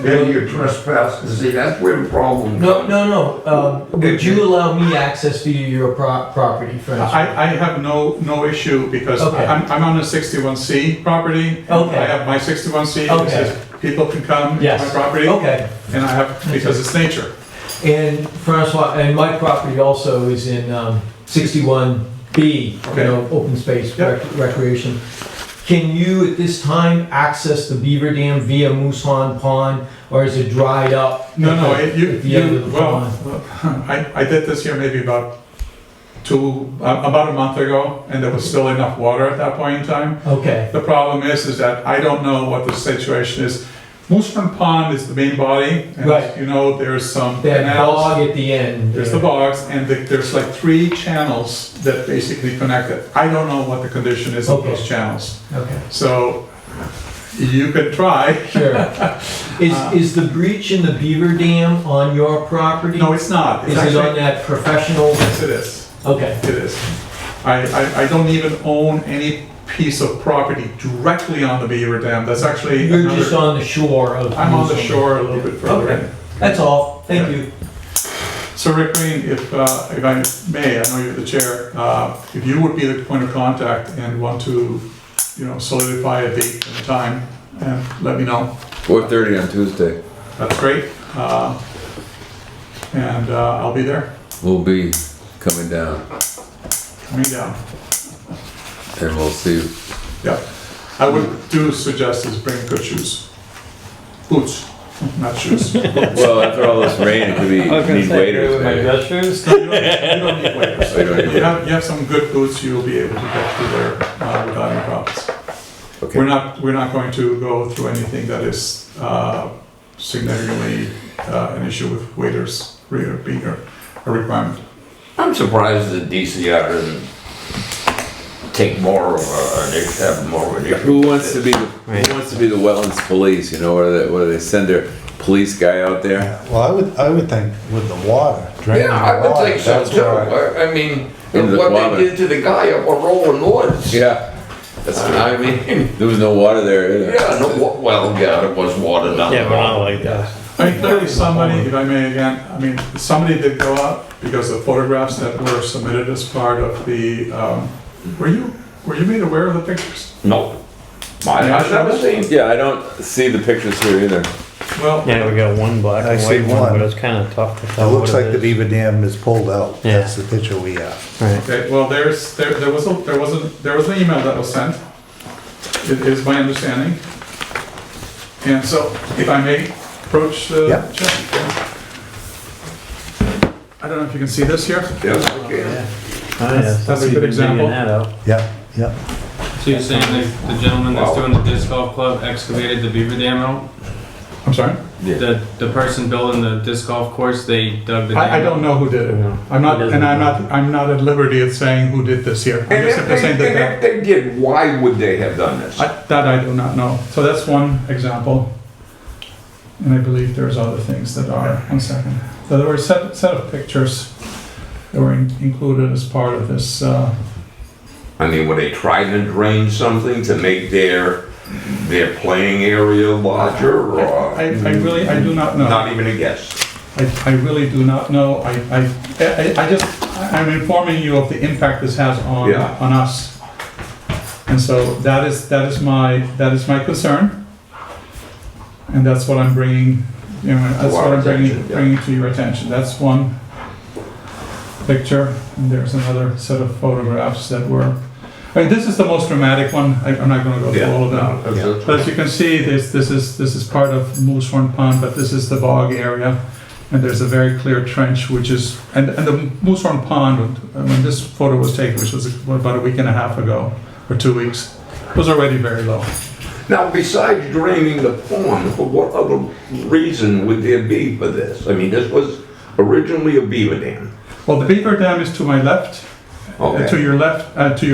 then you trespass, see, that's where the problem comes. no, would you allow me access to your property, Francois? I have no issue because Okay. I'm on a 61C property. Okay. I have my 61C, it Okay. says people can come to Yes. my property, Okay, and I have, because it's nature. And Francois, and my property also is in 61B, Okay. open space Yep. recreation. Can you at this time access the beaver dam via Moose Horn Pond, or is it dried up? No, no, at the end of the well, pond? I did this here maybe about a month ago, and there was still enough water at that point in time. Okay, The problem is that I don't know what the situation is. Mooseman Pond is the main body, and Right. as you know, there's some that canals. bog at the end. There's the bogs, and there's like 3 channels that basically connect it. I don't know what the condition is of Okay. those channels. Okay, So you can try. sure. Is the breach in the beaver dam on your property? No, it's not. It's Is it on actually, that professional? yes, it is. Okay, It is. I don't even own any piece of property directly on the beaver dam. That's actually you're another. just on the shore of. I'm on the Moose shore a little bit further Okay. in. That's all, thank you. So Rick Green, if I may, I know you're the chair, if you would be the point of contact and want to, solidify a date and time, and let me know. 4:30 on Tuesday. That's great. And I'll be there, We'll be coming down coming down. and we'll see. Yep. I would suggest is bring good shoes. Boots, not shoes. Well, after all this rain, it could be, need waiters, My maybe. dress shoes? No, you don't need waivers. Oh, you don't need You have some good boots, you'll be able to get through there without any problems. Okay. We're not going to go through anything that is significantly an issue with waiters being a requirement. I'm surprised that DCR didn't take more of have more of an issue. Who wants to be the wetlands police, where they send their police guy out there? Well, I would think with the water, draining Yeah, I the would water, think so that's too. where I mean, Into the what water. they did to the guy up on Rolling Woods. Yeah. That's I mean, there was no water there either. yeah, no, well, yeah, there was water down Yeah, but not there. like that. I mean, clearly somebody, if I may again, somebody did go out because the photographs that were submitted as part of the, were you made aware of the pictures? No. I've never seen. Yeah, I don't see the pictures here either. Well, Yeah, we got one black I and see white one, one. but it's kind of tough to It tell what looks like the it is. beaver dam is pulled out. Yeah. That's the picture we have. Right. okay, well, there was an email that was sent. It is my understanding. And so, if I may approach the Yeah. chair. I don't know if you can see this here. Yes, okay. Oh, yeah, That's a somebody's good been digging example. that out. Yeah, yeah. So you're saying that the gentleman that's Wow. doing the disc golf club excavated the beaver dam out? I'm sorry? The person building the disc golf course, they dug the dam? I don't know who did it. I'm not at liberty of saying who did this here. I'm And just if simply saying that if they did, why would they have done this? that I do not know. So that's one example. And I believe there's other things that are, one second. So there were a set of pictures that were included as part of this, I mean, were they trying to drain something to make their playing area larger, or I do not know. not even a guess? I really do not know. I'm informing you of the impact this has on us. And so that is my concern. And that's what I'm bringing, that's what I'm bringing to your attention. That's one picture, and there's another set of photographs that were, this is the most dramatic one. I'm not gonna go through all of them. But as you can see, this is part of Moose Horn Pond, but this is the bog area. And there's a very clear trench, which is, and the Moose Horn Pond, when this photo was taken, which was about a week and a half ago, or 2 weeks, was already very low. Now, besides draining the pond, what other reason would there be for this? I mean, this was originally a beaver dam. Well, the beaver dam is to my left, to Okay, your left, and to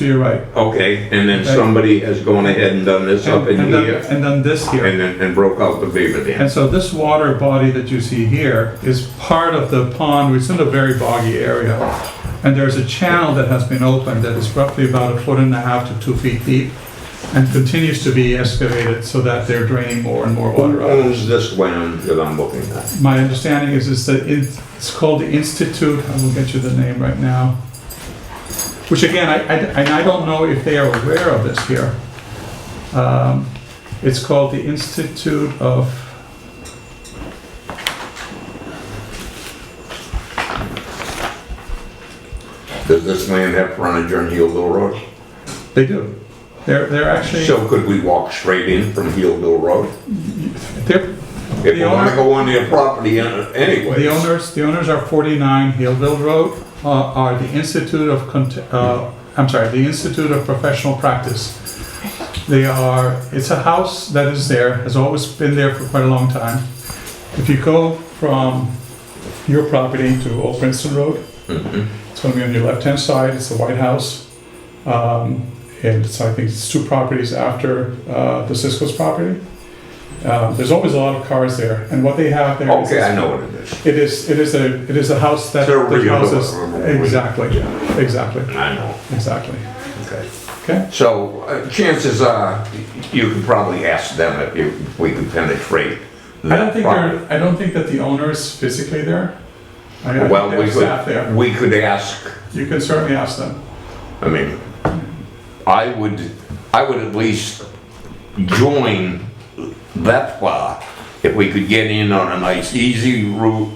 your right. okay, and then Okay. somebody has gone ahead and done this up in And then- here, And then this here. and broke out the beaver dam. And so this water body that you see here is part of the pond, which is in a very boggy area. And there's a channel that has been opened that is roughly about 1.5 to 2 feet deep and continues to be excavated so that they're draining more and more Who water out. owns this land that I'm looking at? My understanding is that it's called the Institute, I will get you the name right now. Which again, I don't know if they are aware of this here. It's called the Institute of Does this land have frontage on Healdville Road? They do. They're actually, So could we walk straight in from Healdville Road? they're, If we The wanna owner- go on their property anyways. the owners are 49 Healdville Road, are the Institute of, the Institute of Professional Practice. It's a house that is there, has always been there for quite a long time. If you go from your property to Old Princeton Road, Mhm. it's gonna be on your left-hand side, it's the White House. And it's, I think it's 2 properties after the Cisco's property. There's always a lot of cars there, and what they have there is. Okay, I know what it is. It is a house that. It's a that real- houses- Exactly, exactly, I know. exactly. Okay. Okay, So chances are, you could probably ask them if we could penetrate I don't that think property. I don't think that the owner is physically there. I think Well, they we have staff there. could, we could ask, You can certainly ask them. I mean, I would at least join that far if we could get in on a nice, easy route.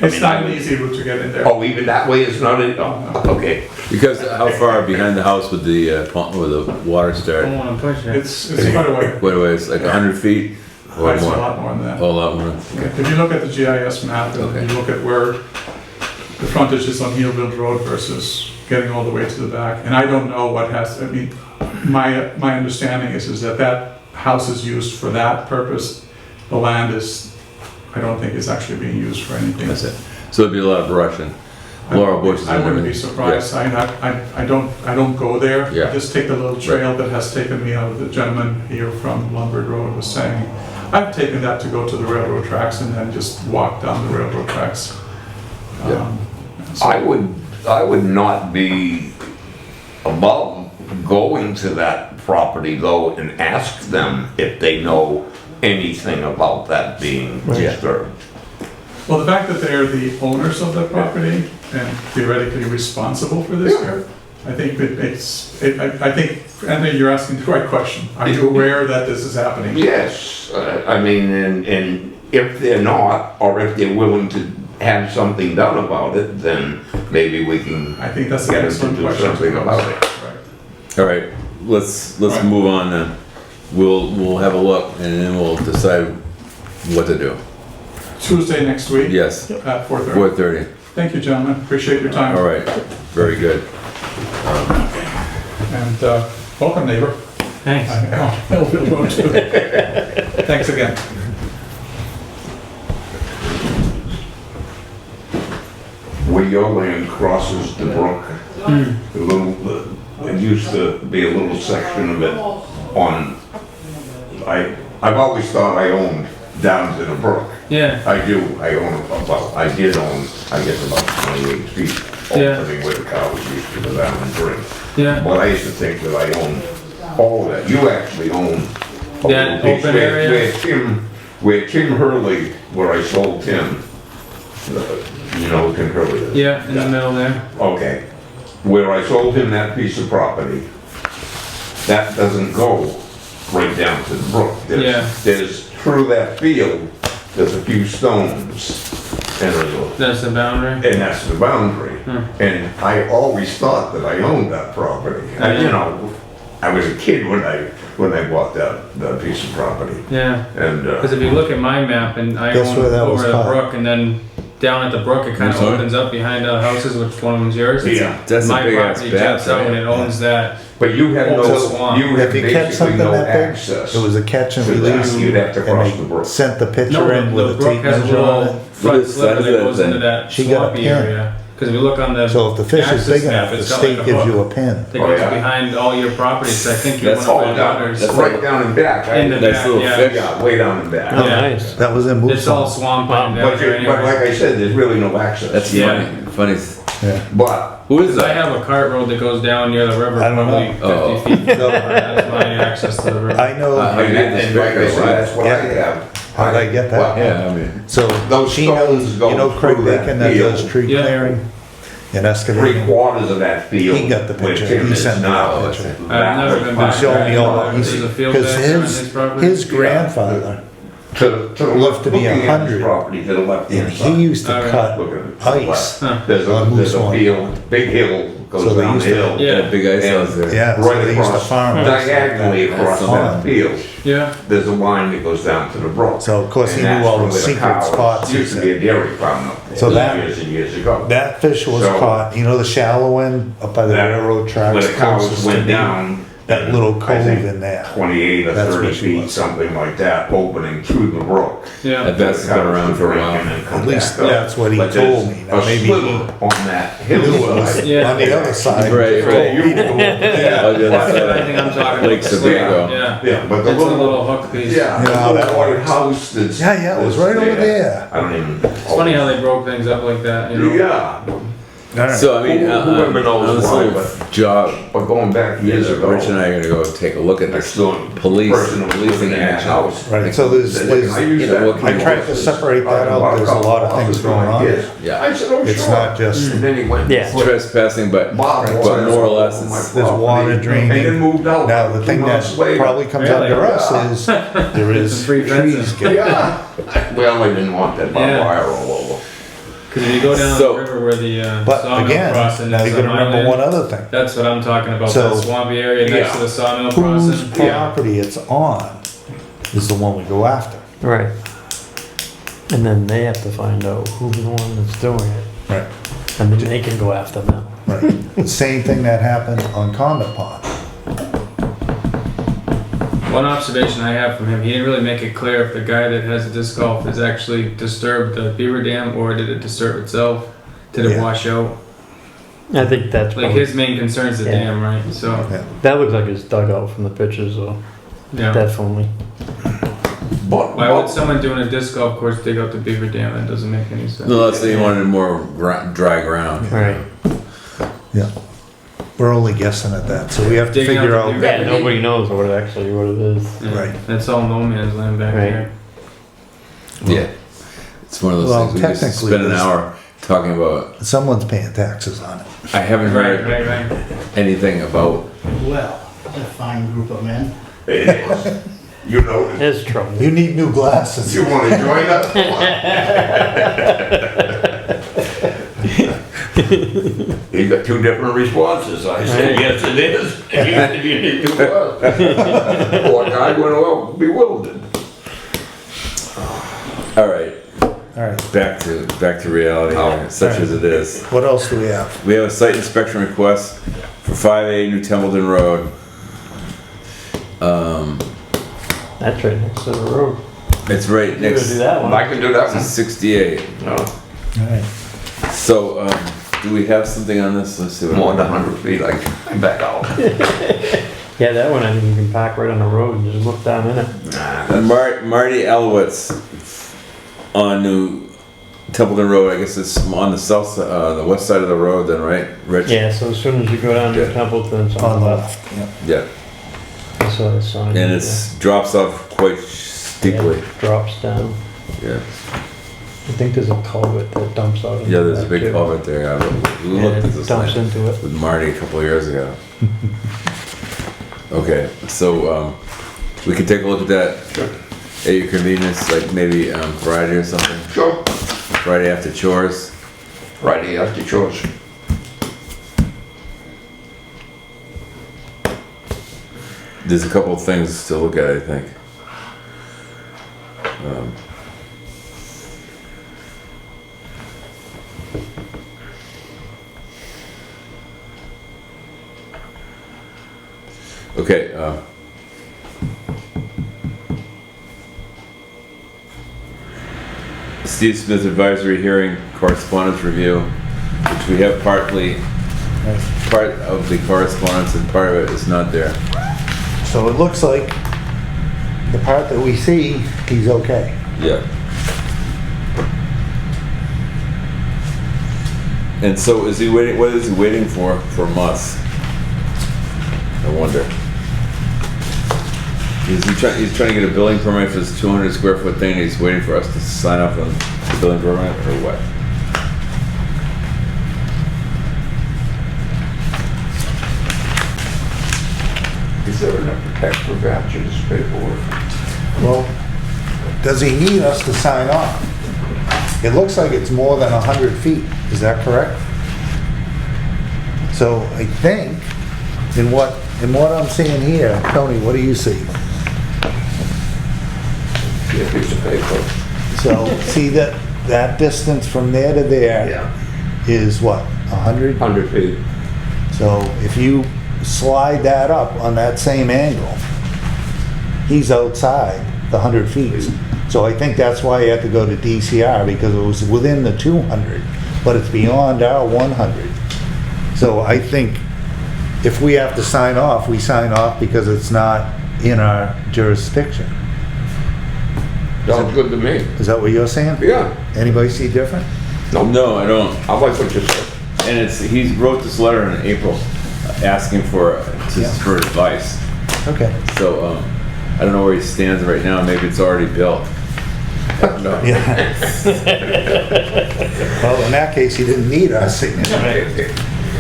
It's mean, not I an would- easy route to get in there. Oh, even that way is not it? Oh, okay. Because how far behind the house would the pump, where the water I start? don't wanna push it. It's quite a way. What way, it's like 100 feet or It's a more? lot more than that. Oh, a lot more. If you look at the GIS map, and Okay. you look at where the frontage is on Healdville Road versus getting all the way to the back, and I don't know what has, I mean, my understanding is that that house is used for that purpose. The land is, I don't think is actually being used for anything. That's it. So there'd be a lot of brush and laurel bushes I and wouldn't be everything. surprised. I don't go there. Yeah. I just take the little trail that has taken me out of the gentleman here from Lombard Road was saying. I've taken that to go to the railroad tracks and then just walk down the railroad tracks. Yeah. So- I would not be above going to that property though and ask them if they know anything about that being Yeah. disturbed. Well, the fact that they're the owners of the property and theoretically responsible for this Yeah. here, I think it makes, I think, Anthony, you're asking the right question. Are you aware that this is happening? Yes, I mean, and if they're not, or if they're willing to have something done about it, then maybe we can I think that's an get them excellent to do question. something about it. Right. All right, let's Right. move on then. We'll have a look and then we'll decide what to do. Tuesday next week Yes, at 4:30. 4:30. Thank you, gentlemen. Appreciate your time. All right, very good. And welcome, neighbor. Thanks. Hillville Road too. Thanks again. Where your land crosses the brook, the little, it used to be a little section of it on, I've always thought I owned down to the brook. Yeah, I do, I own, well, I did own, I guess about 28 feet, Yeah. opening where the cows used to go down and drink. yeah. But I used to think that I owned all of that. You actually own a That little piece open where- area? Where Tim Hurley, where I sold Tim, you know who Tim Hurley is? Yeah, in the middle there. Okay, where I sold him that piece of property, that doesn't go right down to the brook. Yeah. There's, through that field, there's a few stones, and there's a, That's the boundary. and that's the boundary. And I always thought that I owned that property. And, you know, I was a kid when I bought that piece of property. Yeah. And, Because if you look at my map and I Guess own where that was over the caught? brook and then down at the brook, it kind I'm of sorry? opens up behind houses, which one of them's yours. yeah, That's a My big ass property bat, jumps out and it right? owns that. but you had Oh, no, swamp. you had If you catch basically something no that big, access. it was a catch and to that. release. You'd have to cross the And they brook. sent the No, picture in the with a brook tape has a measure on little it. front Look at the slip size that of that goes thing. into that She got a swampy pin. area. Because if you look on the So if the fish is access big map, enough, the it's got state like a gives you hook a pin. that Oh, goes yeah? behind all your properties. I think you That's want to Oh, find down, others. that's right down in back. In the Nice back, little yeah. fish. Yeah, way down in back. Oh, Yeah. nice. That was in It's all Moose. swamp down But, there you- but anyway. like I said, there's really no access. That's Yeah. funny. Yeah. But, Who is I that? have a cart road that goes down near the river, I don't probably know. 50 feet. That's my access to the river. I know, How you and get this and like I big, said, right? that's what I have. how'd I get that? Well, Yeah, I mean, So Those she knows, stones go you know Craig through that Bacon that does field. tree Yeah. clearing and 3/4 excavating? of that field. He got the where picture. Tim He is sent me now, the that's picture. it. I've never been back He showed there. me all, There's a field because back there on his property. his grandfather to the Left to be looking at his 100. property to the left And hand he side. used to Alright. cut Look at it. to the ice. left. There's on a, Moose there's a Horn. field, big hill So goes they down the used to- hill. Yeah. That big ice house there. Yeah, so Right they used to across, farm. diagonally across That's that fine. field, Yeah. there's a line that goes down to the brook. So of course he And knew that's all the where secret cows- spots. he Used to said. be a dairy farm up there. So that- Years and years ago. That fish was So- caught, you know the shallow end up by the That- railroad tracks? Where the cows closest to went me? down. That little I cove think in there. 28 or That's 30 what she feet, was. something like that, opening through the brook. Yeah. That Beth's been around for a while. At least that's what he But told there's me. Now a maybe sliver he on that knew it was hillside. Yeah. on the other side. Right, right. He told me to go over there. Oh, yeah, That's that's what I think I'm talking Lake about. Sebago. Yeah. Yeah, but the It's a little, little hook piece. yeah, Yeah, the that little white works. house that's. Yeah, it was that's right over there. I don't even. It's funny how they broke things up like that, you know? Yeah, All right. So, I mean, Whoever knows on this why, little but- job, but going back years ago. Rich and I are gonna go take a look at Next this door, police, person was policing living in that action. house. Right, so there's, I there's, use you know, that. what can I tried to separate that out. There's a lot of things going on. Yeah. I said, oh, It's sure. not just- And then he went. Yeah. Trespassing, but more or less, it's- There's water draining. And then moved out. now the 2 thing that months later. probably comes Really? under us is there is Some free trees fencing. getting. Yeah. Well, I didn't want that barbed Yeah. wire all over. Because if you go down So- the river where the But sawmill again, crossing now is you on gotta my remember land, one other thing. that's what I'm talking about, So- that swampy area next Yeah. to the sawmill Whose crossing. Yeah. property it's on is the one we go after. Right. And then they have to find out who's the one that's doing it. Right. And then they can go after them. Right. The same thing that happened on Condon Pond. One observation I have from him, he didn't really make it clear if the guy that has the disc golf has actually disturbed the beaver dam or did it disturb itself? Did it Yeah. wash out? I think that's Like probably, his main concern is the Yeah. dam, right? So, that looks like it's dug out from the pictures, so yeah. definitely. But, Why would someone doing a disc golf course dig out the beaver dam? That doesn't make any sense. unless they wanted more dry ground. Right. Yeah. We're only guessing at that, so we have to Digging out figure the out. beaver Yeah, nobody knows what it actually what it is. Yeah. Right. It's all no man's land back Right. there. Yeah. It's one of those Well, things, we just technically, spent an this- hour talking about, Someone's paying taxes on it. I haven't Right, heard right, right. anything about, Well, a fine group of men. It is. You know, There's trouble. You need new glasses. you wanna join us? He got 2 different responses. I said, yes, it is. And you need to work. Poor guy went well bewildered. all right, All right. back to reality, here, such as it is. What else do we have? We have a site inspection request for 5A New Templeton Road. That's right next to the road. It's right You gotta next do that one. I can do that to one. 68. No, All right. So, do we have something on this? Let's see what. more than 100 feet, I'm back out. Yeah, that one I think you can park right on the road and just look down in it. Marty Elowitz on New Templeton Road. I guess it's on the south, the west side of the road. Then, right, Rich? Yeah, so as soon as you go down Yeah. to Templeton, it's On on the the left. left, yeah. Yeah, I saw the sign. and it's drops off quite steeply. Yeah, drops down. Yeah, I think there's a culvert that dumps out. into yeah. There's a that big too. culvert there. I we Yeah, looked at it this dumps land into it. with Marty a couple of years ago. Okay, so we can take a look at that at your convenience, like maybe Friday or something. Sure. Friday after chores. Friday after chores. There's a couple of things to look at, I think. Okay, Steve Smith advisory hearing correspondence review, which we have partly, part of the correspondence and part of it is not there. So it looks like the part that we see, he's okay. Yeah. And so is he waiting, what is he waiting for from us? I wonder. He's trying to get a building permit for this 200 square foot thing, and he's waiting for us to sign off on the building permit, or what? Is there enough extra batch of this paperwork? Well, does he need us to sign off? It looks like it's more than 100 feet, is that correct? So I think, in what I'm seeing here, Tony, what do you see? Yeah, piece of paper. So, see that distance from there to there Yeah, is what, 100? 100 feet. So if you slide that up on that same angle, he's outside the 100 feet. So I think that's why you have to go to DCR, because it was within the 200, but it's beyond our 100. So I think if we have to sign off, we sign off because it's not in our jurisdiction. Sounds good to me. Is that what you're saying? Yeah. Anybody see different? No, I don't. I like what you said. And he wrote this letter in April asking for advice. Okay. So, I don't know where he stands right now. Maybe it's already built. No. Yeah. Well, in that case, he didn't need our signature.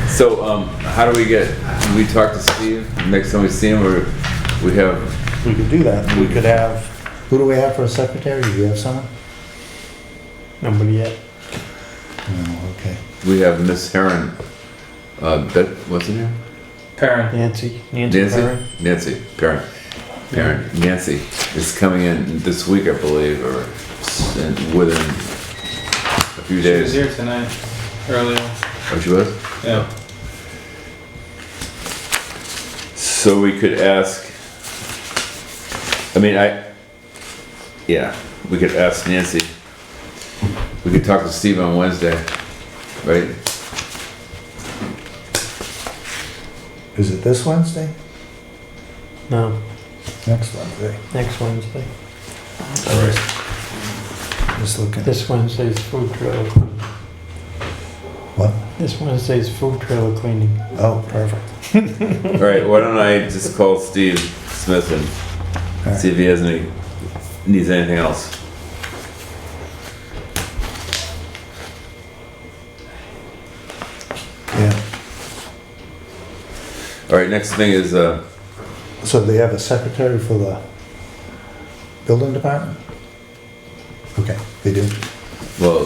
So, how do we talk to Steve next time we see him, or we have, We could do that. We could have, who do we have for a secretary? Do you have someone? Nobody yet. No, okay. we have Miss Heron, what's her name? Parent. Nancy Nancy? Perrin. Nancy, Perrin. Nancy is coming in this week, I believe, or within a few She was days. here tonight, earlier. Oh, she was? Yeah. So we could ask, we could ask Nancy. We could talk to Steve on Wednesday, right? Is it this Wednesday? No, Next Wednesday? next Wednesday. Just looking. This Wednesday's food trailer cleaning. What? This Wednesday's food trailer cleaning. Oh, perfect. All right, why don't I just call Steve Smith and All right. see if he needs anything else. Yeah. All right, next thing is, So they have a secretary for the building department? Okay, they do. well,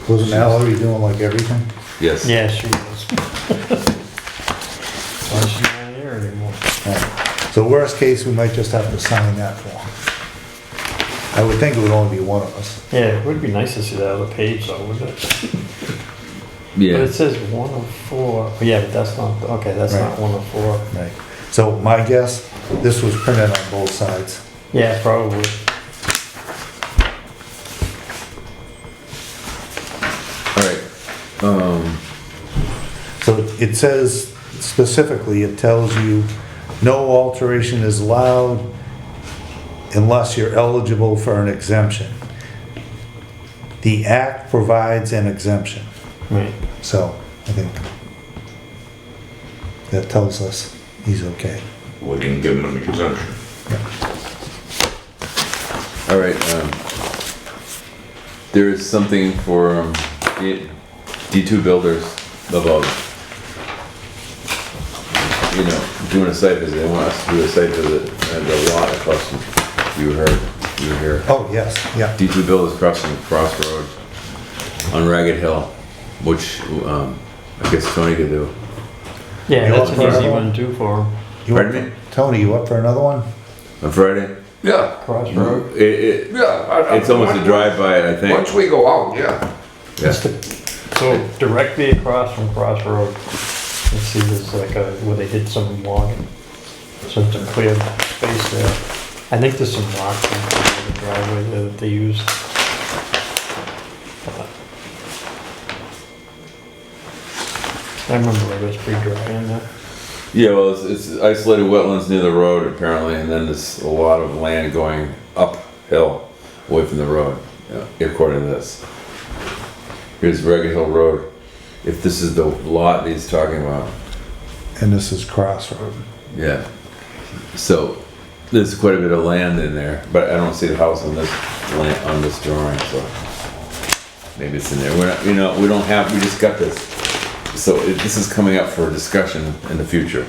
Wasn't Mallory doing like everything? yes. Yeah, she is. Why is she not here anymore? All right. So worst case, we might just have to sign that form. I would think it would only be one of us. Yeah, it would be nice to see that other page though, wouldn't it? But Yeah, it says 1 of 4. Yeah, but that's not, okay, that's Right. not 1 of 4. Right. So my guess, this was printed on both sides. Yeah, probably. all right. So it says specifically, it tells you no alteration is allowed unless you're eligible for an exemption. The act provides an exemption. Right. So I think that tells us he's okay. We can give them an exemption. All right, there is something for D2 builders about, doing a site visit. They want us to do a site visit and a lot of questions. You were here. Oh, yes, yeah. D2 builders crossing the crossroad on Ragged Hill, which I guess Tony could do. Yeah, You that's up an for easy another one too for him. You up Pardon me? Tony, you up for another one? On Friday. Yeah, Crossroad. It's almost a drive-by, I think. Once we go out, yeah. Yeah. So directly across from Crossroad, let's see, there's like where they did some logging. So it's a clear space there. I think there's some rocks in the driveway there that they used. I remember it was pretty dry in there. Yeah, well, it's isolated wetlands near the road apparently, and then there's a lot of land going uphill away from the road, according to this. Here's Ragged Hill Road. If this is the lot that he's talking about, And this is Crossroad. yeah. So there's quite a bit of land in there, but I don't see the house on this land, on this drawing, so maybe it's in there. We're not, we don't have, we just got this. So this is coming up for discussion in the future.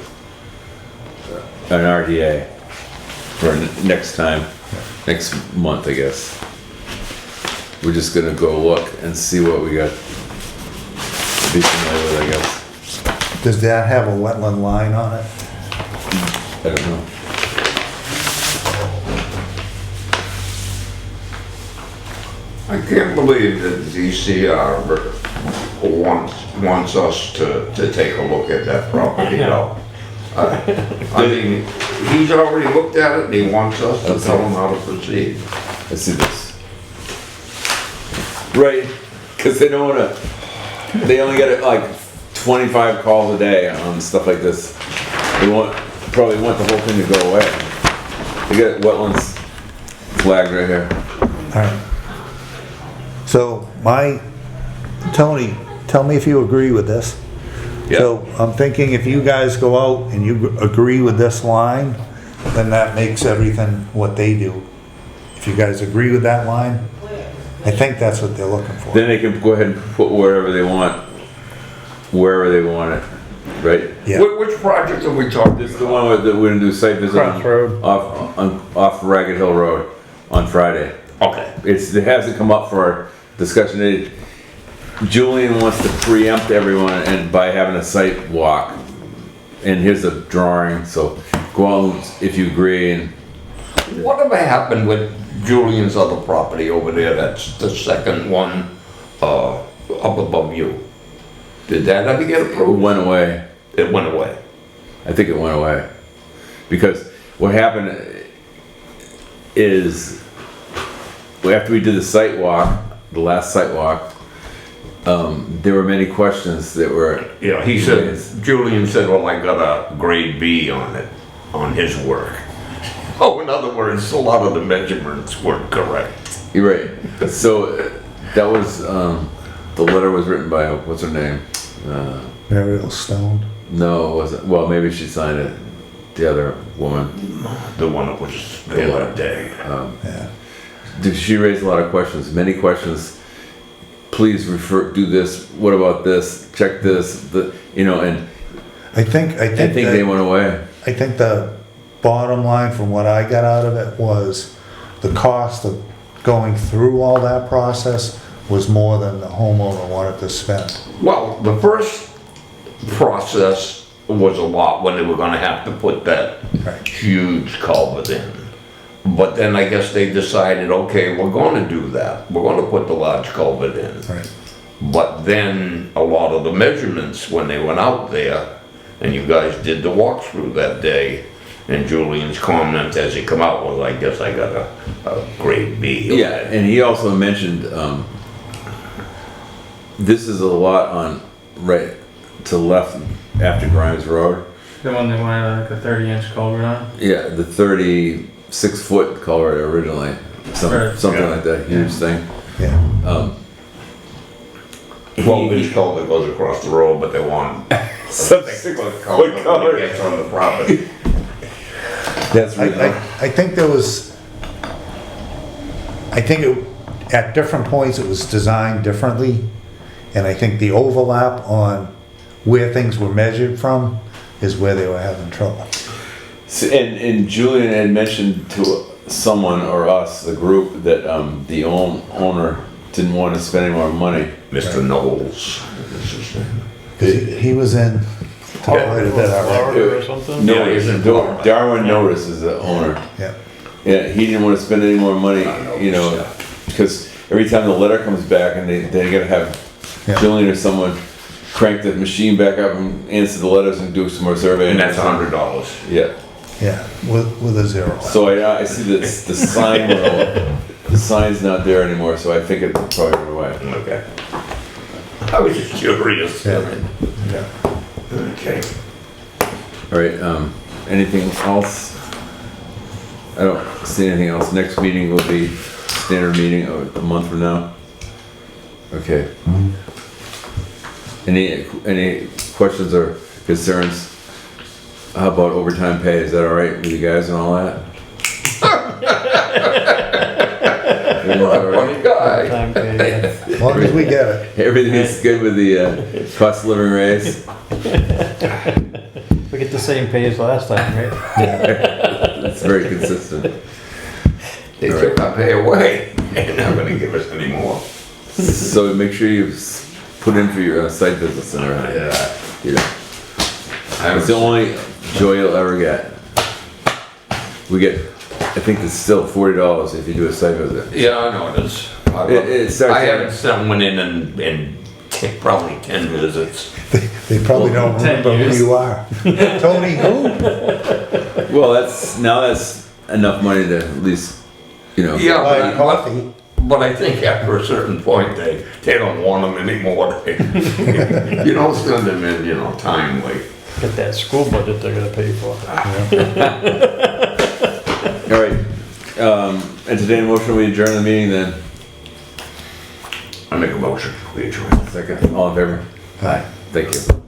An RDA for next time, next month, I guess. we're just gonna go look and see what we got. Be familiar with, I guess. Does that have a wetland line on it? I don't know. I can't believe that DCR wants us to take a look at that property though. I mean, he's already looked at it and he wants us to tell him how to proceed. Let's see this. Right, because they don't wanna, they only get like 25 calls a day on stuff like this. They probably want the whole thing to go away. They got wetlands flagged right here. Alright. So Tony, tell me if you agree with this. So I'm thinking if you guys go out and you agree with this line, then that makes everything what they do. If you guys agree with that line, I think that's what they're looking for. Then they can go ahead and put wherever they want it, right? Yeah. Which project are we talking This is the one that we're gonna do site visit on- Crossroad. off Ragged Hill Road on Friday. Okay. It hasn't come up for discussion. Julian wants to preempt everyone and by having a site walk. And here's a drawing, so go out if you agree and Whatever happened with Julian's other property over there, that's the second one, up above you? Did that ever get it approved? went away. It went away. I think it went away. Because what happened is, after we did the site walk, the last site walk, there were many questions that were. Yeah, he said, Julian said, well, I got a grade B on it, on his work. Oh, in other words, a lot of the measurements weren't correct. You're right. So that was, the letter was written by, what's her name? Muriel Stone. No, it wasn't. Well, maybe she signed it. The other woman. The one that was there that day. Yeah. She raised a lot of questions, many questions. Please do this. What about this? Check this. And I think I think they went away. I think the bottom line from what I got out of it was the cost of going through all that process was more than the homeowner wanted to spend. Well, the first process was a lot when they were gonna have to put that Right. huge culvert in. But then I guess they decided, okay, we're gonna do that. We're gonna put the large culvert in. Right. But then a lot of the measurements, when they went out there, and you guys did the walkthrough that day, and Julian's comment as he come out was, I guess I got a grade B. Yeah, and he also mentioned, this is a lot on right to left after Grimes Road. The one they wanted like a 30-inch culvert on. Yeah, the 36-foot culvert originally, Right. something Yeah. like that, huge thing. Yeah. 12-inch culvert goes across the road, but they want a Some 6-foot culvert when it gets on the property. That's I think there was, at different points it was designed differently. And I think the overlap on where things were measured from is where they were having trouble. And Julian had mentioned to someone or us, the group, that the owner didn't want to spend any more money. Mr. Knowles. This is his name. He was in quite a bit already. Florida or something? No, Yeah, he's in Florida. Darwin Notice is the owner. Yeah. Yeah, he didn't want to spend any more money, because every time the letter comes back and they gotta have Yeah. Julian or someone crank the machine back up and answer the letters and do some more surveying. And that's $100. Yeah, Yeah, with a zero. so I see this, the sign, the sign's not there anymore, so I think it probably went away. Okay. I was just curious. Yeah. Yeah. Okay. All right, anything else? I don't see anything else. Next meeting will be standard meeting a month from now. Okay. Any questions or concerns? How about overtime pay? Is that all right with you guys and all that? Everything's all right? Funny guy. Time pay, As long as we get it. Everything's good with the cost of living raise? yeah. We get the same pay as last time, right? It's very consistent. They took our pay away, and not gonna give us any more. So make sure you put in for your site visits and everything. Yeah. You know, it's the only joy you'll ever get. We get, I think it's still $40 if you do a site visit. Yeah, I know it is. It starts I at- haven't sent one in and probably 10 visits. They probably don't 10 remember who years. you are. Tony who? Well, that's enough money to at least, you know. Yeah, Buy coffee. but I think after a certain point, they don't want them anymore. You don't send them in, timely. Get that school budget they're gonna pay for. All right. Entertain a motion, we adjourn the meeting then. I make a motion, we adjourn. Second, all in favor? Aye. Thank you.